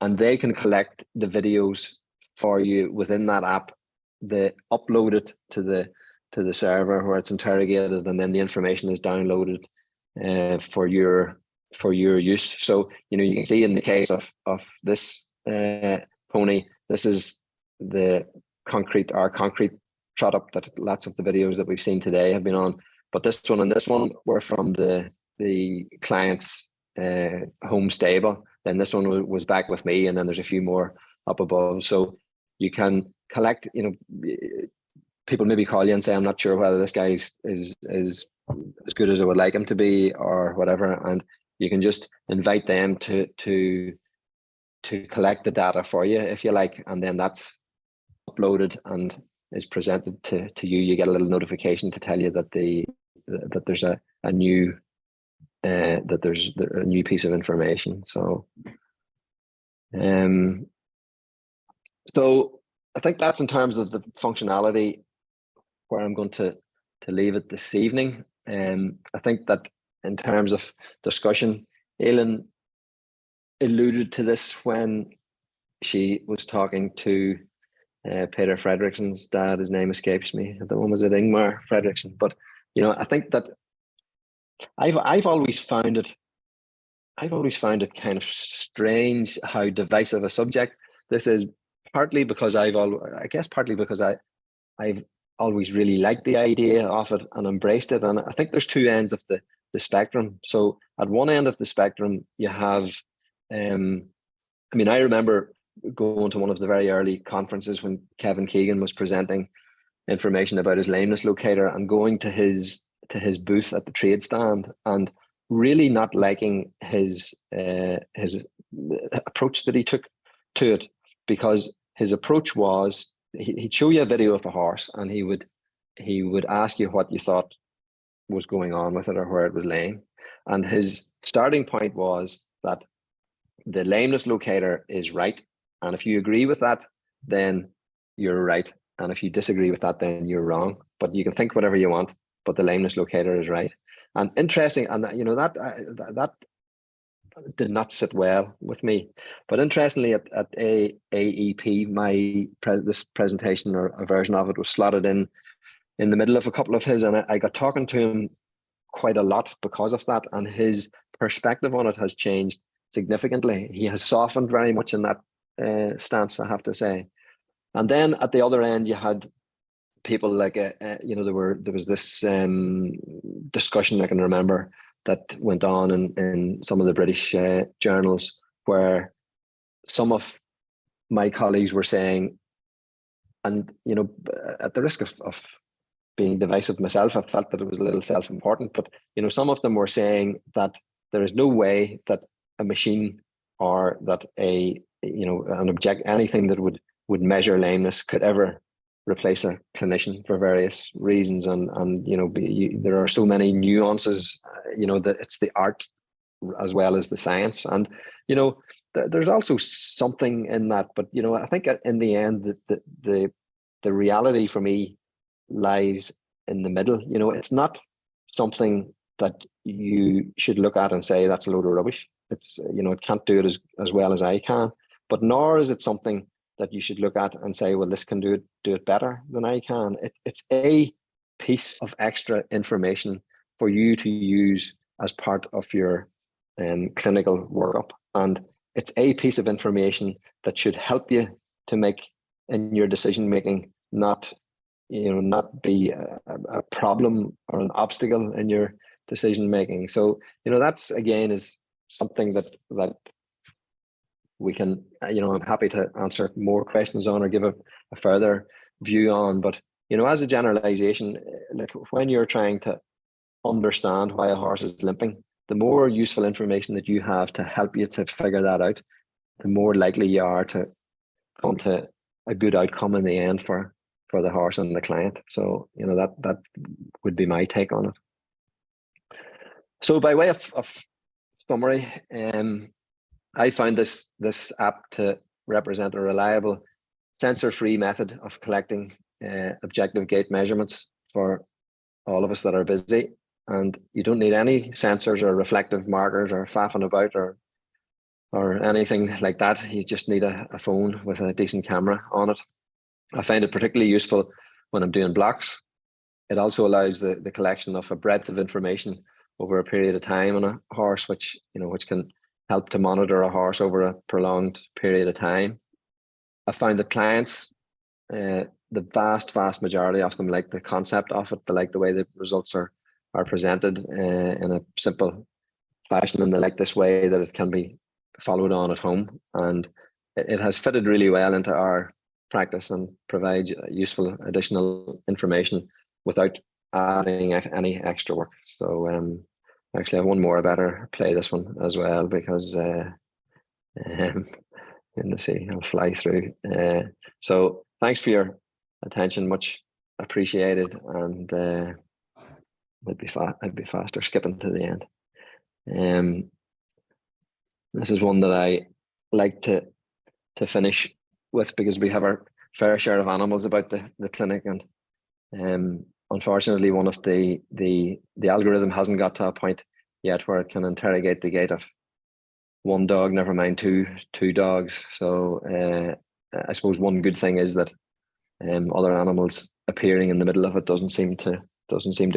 and they can collect the videos for you within that app. They upload it to the server where it's interrogated, and then the information is downloaded for your use. So you can see in the case of this pony, this is our concrete trot up that lots of the videos that we've seen today have been on. But this one and this one were from the client's home stable. Then this one was back with me, and then there's a few more up above. So you can collect, people maybe call you and say, I'm not sure whether this guy is as good as I would like him to be or whatever, and you can just invite them to collect the data for you, if you like, and then that's uploaded and is presented to you. You get a little notification to tell you that there's a new piece of information. So so I think that's in terms of the functionality where I'm going to leave it this evening. I think that in terms of discussion, Aileen alluded to this when she was talking to Peter Fredriksen's dad. His name escapes me. The one was it Ingmar Fredriksen. But I think that I've always found it kind of strange how divisive a subject this is. Partly because I've always really liked the idea of it and embraced it. And I think there's two ends of the spectrum. So at one end of the spectrum, you have, I remember going to one of the very early conferences when Kevin Keegan was presenting information about his lameness locator, and going to his booth at the trade stand and really not liking his approach that he took to it, because his approach was he'd show you a video of a horse and he would ask you what you thought was going on with it or where it was laying. And his starting point was that the lameness locator is right. And if you agree with that, then you're right. And if you disagree with that, then you're wrong. But you can think whatever you want, but the lameness locator is right. And interesting, and that did not sit well with me. But interestingly, at AEP, this presentation or a version of it was slotted in the middle of a couple of his, and I got talking to him quite a lot because of that, and his perspective on it has changed significantly. He has softened very much in that stance, I have to say. And then at the other end, you had people like there was this discussion I can remember that went on in some of the British journals, where some of my colleagues were saying, and at the risk of being divisive myself, I felt that it was a little self-important, but some of them were saying that there is no way that a machine or that an object, anything that would measure lameness, could ever replace a clinician for various reasons, and there are so many nuances, that it's the art as well as the science, and there's also something in that. But I think in the end that the reality for me lies in the middle. It's not something that you should look at and say that's a load of rubbish. It's it can't do it as well as I can, but nor is it something that you should look at and say, well, this can do it better than I can. It's a piece of extra information for you to use as part of your clinical workup, and it's a piece of information that should help you to make in your decision making, not be a problem or an obstacle in your decision making. So that's again is something that we can, I'm happy to answer more questions on or give a further view on. But, as a generalization, like when you're trying to understand why a horse is limping, the more useful information that you have to help you to figure that out, the more likely you are to come to a good outcome in the end for the horse and the client. So, that would be my take on it. So by way of summary, I found this app to represent a reliable, sensor-free method of collecting objective gait measurements for all of us that are busy. And you don't need any sensors or reflective markers or faffing about or or anything like that. You just need a phone with a decent camera on it. I find it particularly useful when I'm doing blocks. It also allows the collection of a breadth of information over a period of time on a horse, which can help to monitor a horse over a prolonged period of time. I found that clients, the vast majority of them, like the concept of it. They like the way the results are presented in a simple fashion, and they like this way that it can be followed on at home. And it has fitted really well into our practice and provides useful additional information without adding any extra work. So actually, I have one more. I better play this one as well, because let's see, I'll fly through. So thanks for your attention, much appreciated, and I'd be faster skipping to the end. This is one that I like to finish with, because we have our fair share of animals about the clinic, and unfortunately, one of the algorithm hasn't got to a point yet where it can interrogate the gait of one dog, never mind two dogs. So I suppose one good thing is that other animals appearing in the middle of it doesn't seem to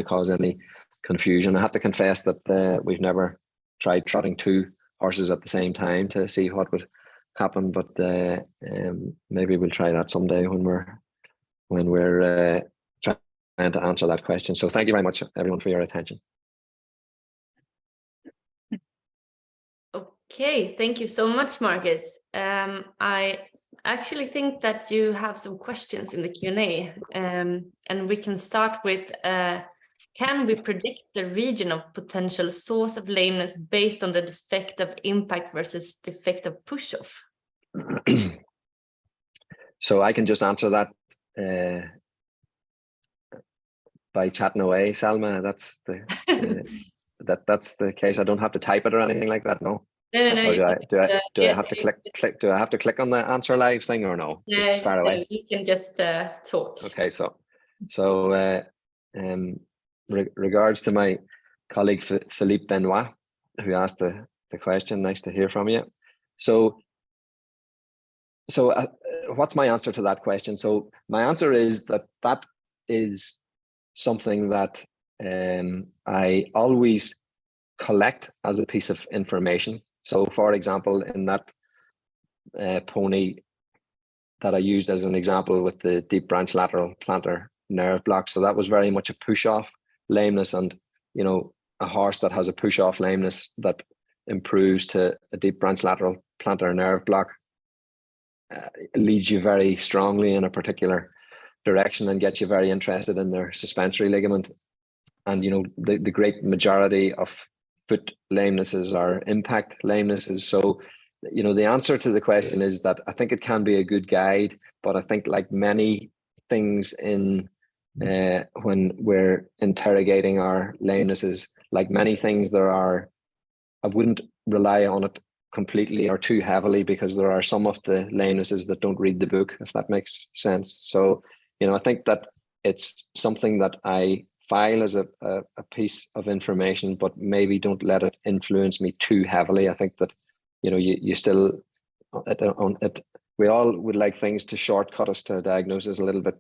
cause any confusion. I have to confess that we've never tried trotting two horses at the same time to see what would happen, but maybe we'll try that someday when we're trying to answer that question. So thank you very much, everyone, for your attention. Okay, thank you so much, Marcus. I actually think that you have some questions in the Q&A, and we can start with, can we predict the region of potential source of lameness based on the defect of impact versus defect of push-off? So I can just answer that by chatting away, Salma. That's the case. I don't have to type it or anything like that, no? No, do I have to click? Do I have to click on the answer live thing, or no? No, far away. You can just talk. Okay, so regards to my colleague Philippe Benoit, who asked the question. Nice to hear from you. So what's my answer to that question? So my answer is that is something that I always collect as a piece of information. So, for example, in that pony that I used as an example with the deep branch lateral plantar nerve block, so that was very much a push-off lameness, and a horse that has a push-off lameness that improves to a deep branch lateral plantar nerve block leads you very strongly in a particular direction and gets you very interested in their suspensory ligament. And the great majority of foot lamenesses are impact lamenesses. So the answer to the question is that I think it can be a good guide, but I think, like many things in when we're interrogating our lamenesses, like many things, I wouldn't rely on it completely or too heavily, because there are some of the lamenesses that don't read the book, if that makes sense. So I think that it's something that I file as a piece of information, but maybe don't let it influence me too heavily. I think that you still we all would like things to shortcut us to a diagnosis a little bit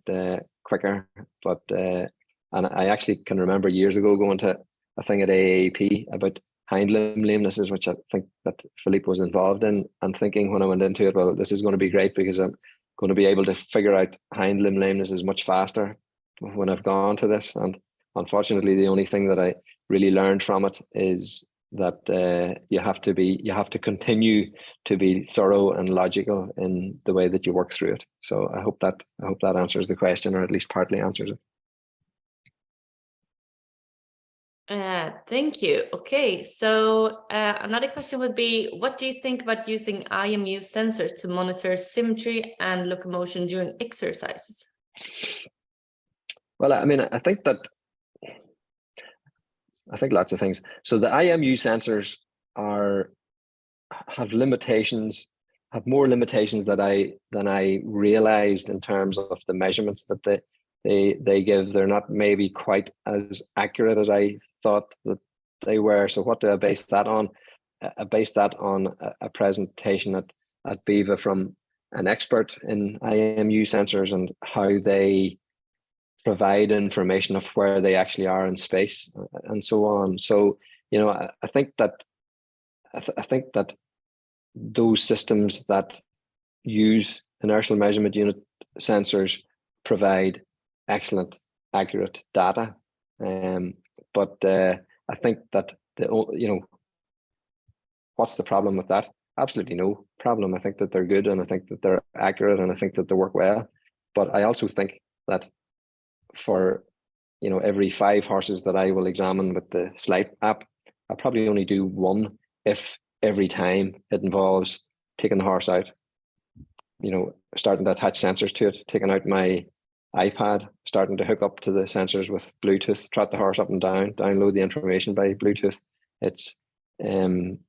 quicker, but and I actually can remember years ago going to a thing at AAP about hind limb lamenesses, which I think that Philippe was involved in, and thinking when I went into it, well, this is going to be great because I'm going to be able to figure out hind limb lamenesses much faster when I've gone to this. And unfortunately, the only thing that I really learned from it is that you have to continue to be thorough and logical in the way that you work through it. So I hope that answers the question, or at least partly answers it. Thank you. Okay, so another question would be, what do you think about using IMU sensors to monitor symmetry and locomotion during exercises? Well, I mean, I think lots of things. So the IMU sensors have more limitations than I realized in terms of the measurements that they give. They're not maybe quite as accurate as I thought that they were. So what do I base that on? I based that on a presentation at BIVA from an expert in IMU sensors and how they provide information of where they actually are in space and so on. So, you know, I think that those systems that use inertial measurement unit sensors provide excellent, accurate data. But I think that what's the problem with that? Absolutely no problem. I think that they're good, and I think that they're accurate, and I think that they work well. But I also think that for every 5 horses that I will examine with the Sleip app, I'll probably only do one if every time it involves taking the horse out, starting to attach sensors to it, taking out my iPad, starting to hook up to the sensors with Bluetooth, trot the horse up and down, download the information by Bluetooth. It's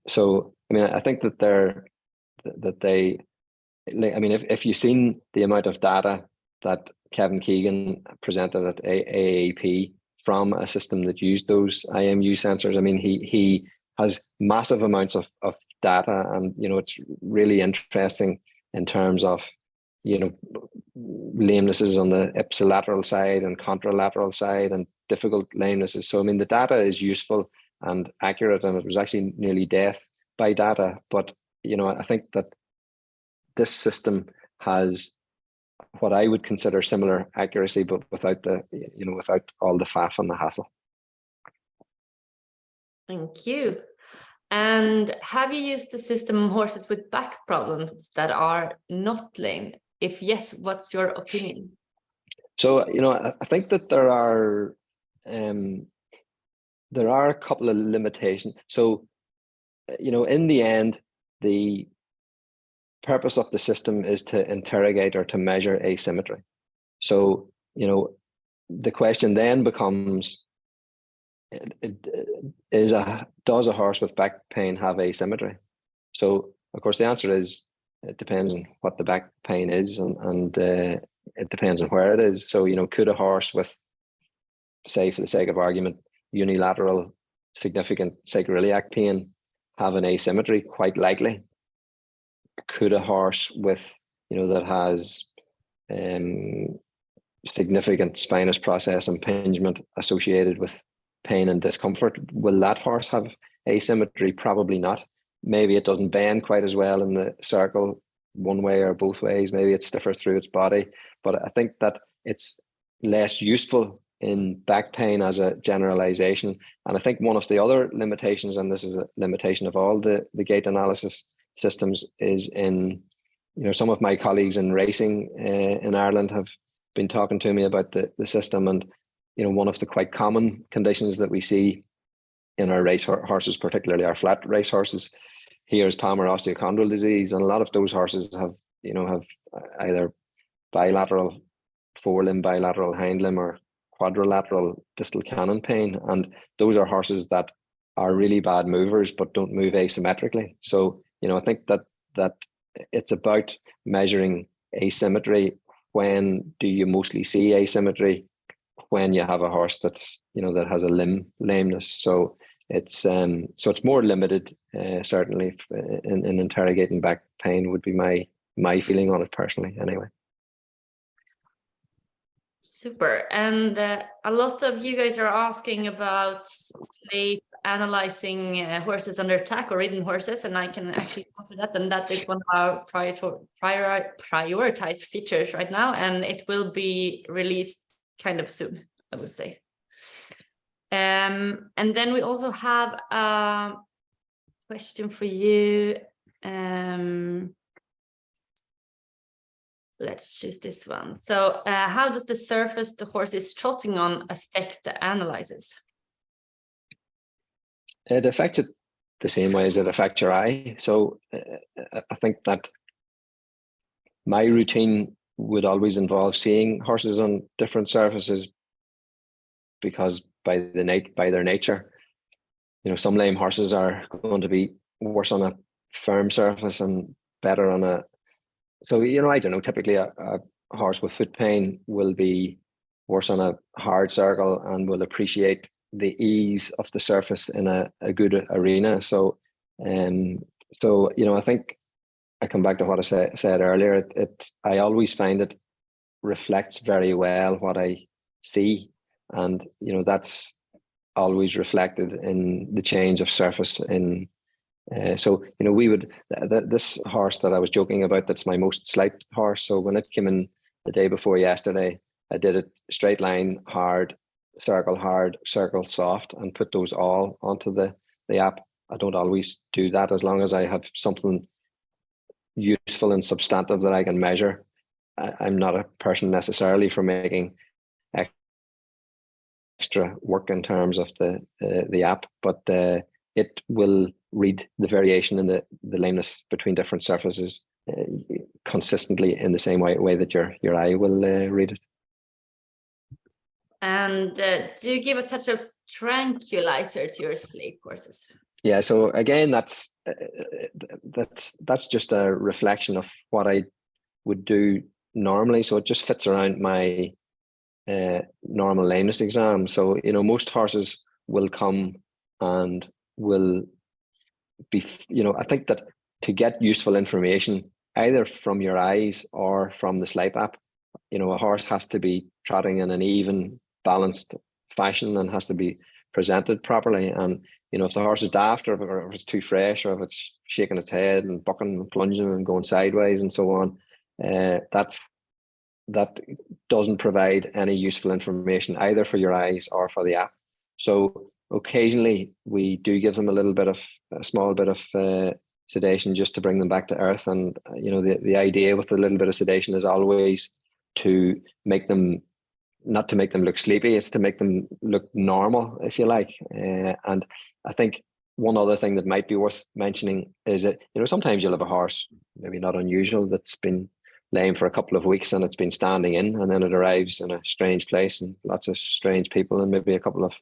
so I mean, I think that if you've seen the amount of data that Kevin Keegan presented at AAP from a system that used those IMU sensors, I mean, he has massive amounts of data, and it's really interesting in terms of lamenesses on the ipsilateral side and contralateral side and difficult lamenesses. So I mean, the data is useful and accurate, and it was actually nearly death by data. But I think that this system has what I would consider similar accuracy, but without the without all the faff and the hassle. Thank you. And have you used the system on horses with back problems that are not lame? If yes, what's your opinion? So I think that there are a couple of limitations. So in the end, the purpose of the system is to interrogate or to measure asymmetry. So the question then becomes, does a horse with back pain have asymmetry? So of course the answer is it depends on what the back pain is, and it depends on where it is. So could a horse with, say for the sake of argument, unilateral significant sacroiliac pain have an asymmetry? Quite likely. Could a horse with that has significant spinous process impingement associated with pain and discomfort, will that horse have asymmetry? Probably not. Maybe it doesn't bend quite as well in the circle one way or both ways. Maybe it's stiffer through its body. But I think that it's less useful in back pain as a generalization. And I think one of the other limitations, and this is a limitation of all the gait analysis systems, is in some of my colleagues in racing in Ireland have been talking to me about the system, and one of the quite common conditions that we see in our race horses, particularly our flat race horses, here is palmar osteochondral disease, and a lot of those horses have either bilateral forelimb, bilateral hind limb, or quadrilateral distal cannon pain, and those are horses that are really bad movers but don't move asymmetrically. So I think that it's about measuring asymmetry. When do you mostly see asymmetry? When you have a horse that's that has a limb lameness. So it's more limited, certainly in interrogating back pain would be my feeling on it personally, anyway. Super. And a lot of you guys are asking about Sleip analyzing horses under attack or ridden horses, and I can actually answer that. And that is one of our prioritized features right now, and it will be released kind of soon, I would say. And then we also have a question for you. Let's choose this one. So how does the surface the horse is trotting on affect the analysis? It affects it the same way as it affects your eye. So I think that my routine would always involve seeing horses on different surfaces, because by their nature, some lame horses are going to be worse on a firm surface and better on a. So I don't know. Typically, a horse with foot pain will be worse on a hard circle and will appreciate the ease of the surface in a good arena. So So, I think I come back to what I said earlier. I always find it reflects very well what I see, and that's always reflected in the change of surface in. So we would this horse that I was joking about, that's my most Sleip horse. So when it came in the day before yesterday, I did it straight line hard, circle soft, and put those all onto the app. I don't always do that, as long as I have something useful and substantive that I can measure. I'm not a person necessarily for making extra work in terms of the app, but it will read the variation in the lameness between different surfaces consistently in the same way that your eye will read it. And do you give a touch of tranquilizer to your Sleip horses? Yeah, so again, that's just a reflection of what I would do normally. So it just fits around my normal lameness exam. So most horses will come and will be, I think that to get useful information either from your eyes or from the Sleip app, a horse has to be trotting in an even, balanced fashion and has to be presented properly. And if the horse is daft, or if it's too fresh, or if it's shaking its head and bucking and plunging and going sideways and so on, that doesn't provide any useful information either for your eyes or for the app. So occasionally we do give them a small bit of sedation just to bring them back to earth. And the idea with a little bit of sedation is always to make them, not to make them look sleepy, it's to make them look normal, if you like. And I think one other thing that might be worth mentioning is that sometimes you'll have a horse, maybe not unusual, that's been laying for a couple of weeks and it's been standing in, and then it arrives in a strange place and lots of strange people and maybe a couple of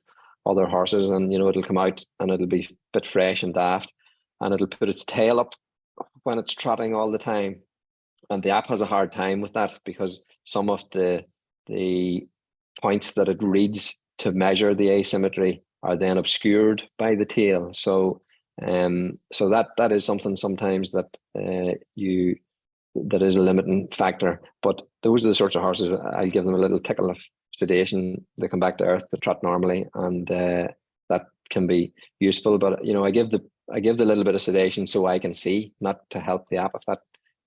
other horses, and it'll come out and it'll be a bit fresh and daft, and it'll put its tail up when it's trotting all the time. And the app has a hard time with that, because some of the points that it reads to measure the asymmetry are then obscured by the tail. So that is something sometimes that that is a limiting factor. But those are the sorts of horses I'll give them a little tickle of sedation, they come back to earth, they trot normally, and that can be useful. But I give the little bit of sedation so I can see, not to help the app, if that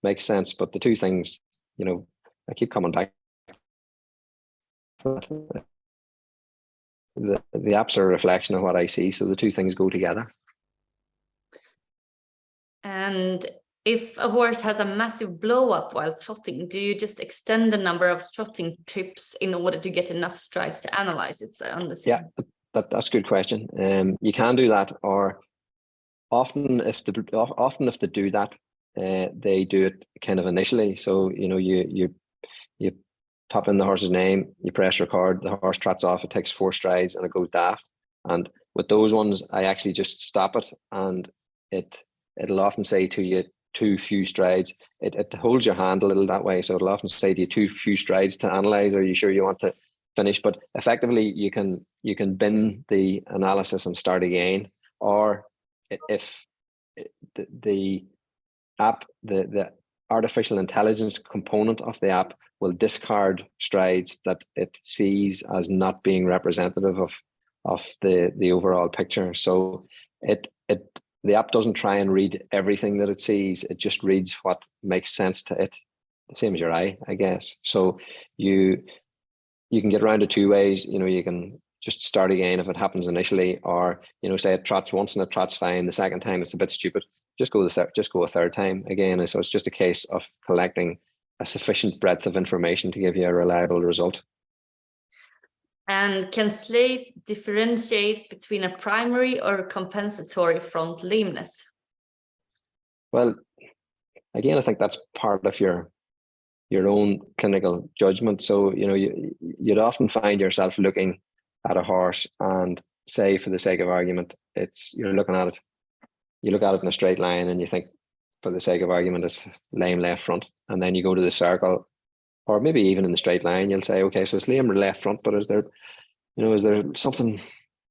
makes sense. But the two things, I keep coming back. The apps are a reflection of what I see, so the two things go together. And if a horse has a massive blow up while trotting, do you just extend the number of trotting trips in order to get enough strides to analyze it? Yeah, that's a good question. You can do that, or often if they do that, they do it kind of initially. So you pop in the horse's name, you press record, the horse trots off, it takes 4 strides and it goes daft. And with those ones, I actually just stop it, and it'll often say to you, too few strides. It holds your hand a little that way, so it'll often say to you, too few strides to analyze. Are you sure you want to finish? But effectively, you can bin the analysis and start again. Or if the app, the artificial intelligence component of the app will discard strides that it sees as not being representative of the overall picture. So the app doesn't try and read everything that it sees. It just reads what makes sense to it, the same as your eye, I guess. So you can get around it 2 ways. You can just start again if it happens initially, or say it trots once and it trots fine. The second time it's a bit stupid, just go a third time again. And so it's just a case of collecting a sufficient breadth of information to give you a reliable result. And can Sleip differentiate between a primary or compensatory front lameness? Well, again, I think that's part of your own clinical judgment. So you'd often find yourself looking at a horse and say, for the sake of argument, you look at it in a straight line and you think, for the sake of argument, it's lame left front. And then you go to the circle, or maybe even in the straight line, you'll say, okay, so it's lame left front, but is there something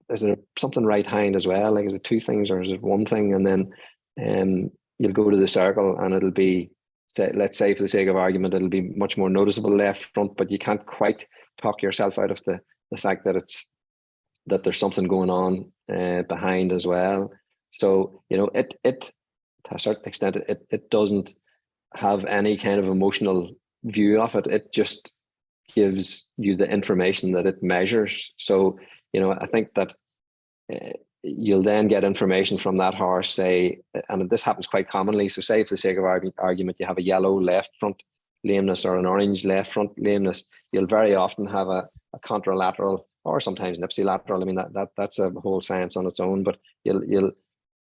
is there something right hind as well? Like, is it two things or is it one thing? And then you'll go to the circle and it'll be, let's say for the sake of argument, it'll be much more noticeable left front, but you can't quite talk yourself out of the fact that there's something going on behind as well. So, you know, it to a certain extent, it doesn't have any kind of emotional view of it. It just gives you the information that it measures. So, you know, I think that you'll then get information from that horse, say, and this happens quite commonly. So say for the sake of argument, you have a yellow left front lameness or an orange left front lameness, you'll very often have a contralateral or sometimes an ipsilateral. I mean, that's a whole science on its own, but you'll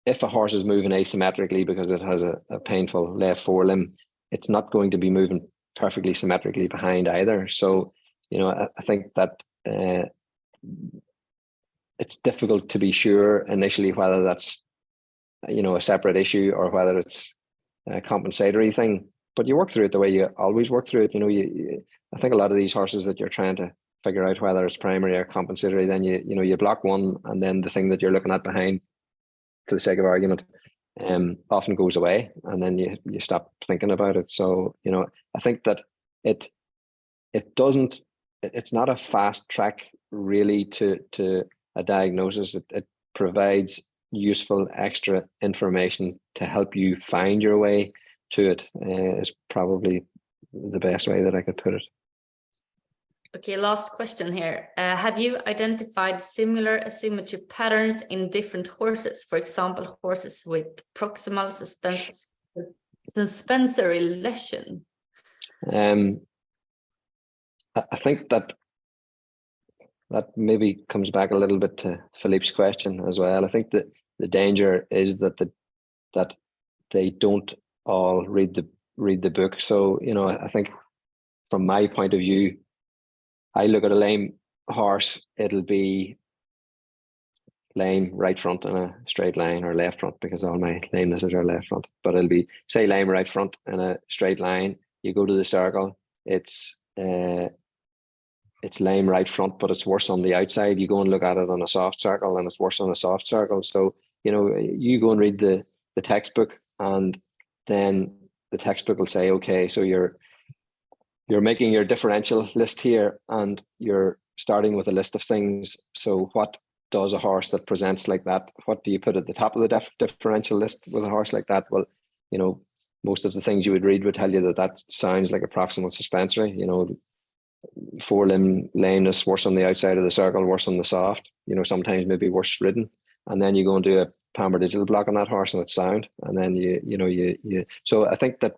if a horse is moving asymmetrically because it has a painful left forelimb, it's not going to be moving perfectly symmetrically behind either. So, you know, I think that it's difficult to be sure initially whether that's, you know, a separate issue or whether it's a compensatory thing. But you work through it the way you always work through it. You know, I think a lot of these horses that you're trying to figure out whether it's primary or compensatory, then you block one, and then the thing that you're looking at behind, for the sake of argument, often goes away, and then you stop thinking about it. So, you know, I think that it's not a fast track really to a diagnosis. It provides useful extra information to help you find your way to it, is probably the best way that I could put it. Okay, last question here. Have you identified similar asymmetry patterns in different horses? For example, horses with proximal suspensory lesion? I think that maybe comes back a little bit to Philippe's question as well. I think that the danger is that that they don't all read the book. So, you know, I think from my point of view, I look at a lame horse, it'll be lame right front in a straight line, or left front, because all my lamenesses are left front, but it'll be, say, lame right front in a straight line. You go to the circle, it's lame right front, but it's worse on the outside. You go and look at it on a soft circle and it's worse on a soft circle. So, you know, you go and read the textbook, and then the textbook will say, okay, so you're making your differential list here, and you're starting with a list of things. So what does a horse that presents like that, what do you put at the top of the differential list with a horse like that? Well, you know, most of the things you would read would tell you that sounds like a proximal suspensory. You know, forelimb lameness, worse on the outside of the circle, worse on the soft, you know, sometimes maybe worse ridden. And then you go and do a Palmer digital block on that horse and it's sound. And then you so I think that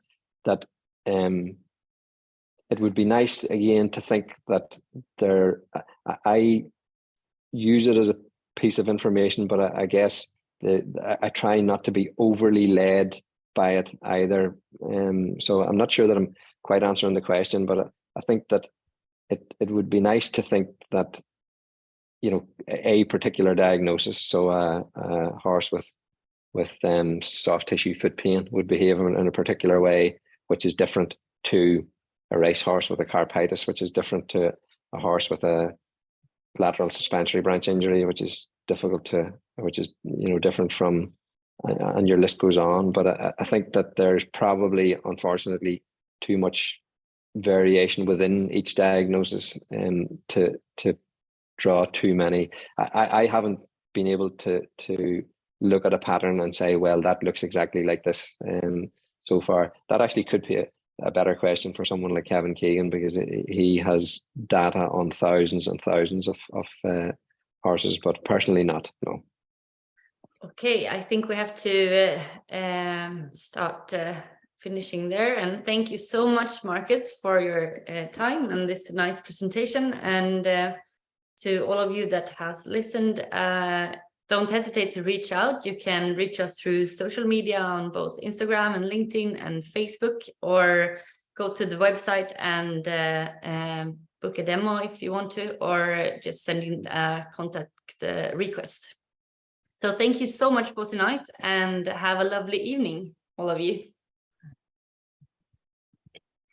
it would be nice again to think that I use it as a piece of information, but I guess I try not to be overly led by it either. So I'm not sure that I'm quite answering the question, but I think that it would be nice to think that, you know, a particular diagnosis, so a horse with soft tissue foot pain would behave in a particular way, which is different to a racehorse with a carpitis, which is different to a horse with a lateral suspensory branch injury, which is difficult to, which is, you know, different from, and your list goes on. But I think that there's probably, unfortunately, too much variation within each diagnosis to draw too many. I haven't been able to look at a pattern and say, well, that looks exactly like this so far. That actually could be a better question for someone like Kevin Keegan, because he has data on thousands and thousands of horses, but personally not, no. Okay, I think we have to start finishing there. And thank you so much, Marcus, for your time and this nice presentation. And to all of you that has listened, don't hesitate to reach out. You can reach us through social media on both Instagram and LinkedIn and Facebook, or go to the website and book a demo if you want to, or just send in a contact request. So thank you so much for tonight, and have a lovely evening, all of you.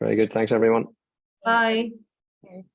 Very good. Thanks, everyone. Bye. Okay.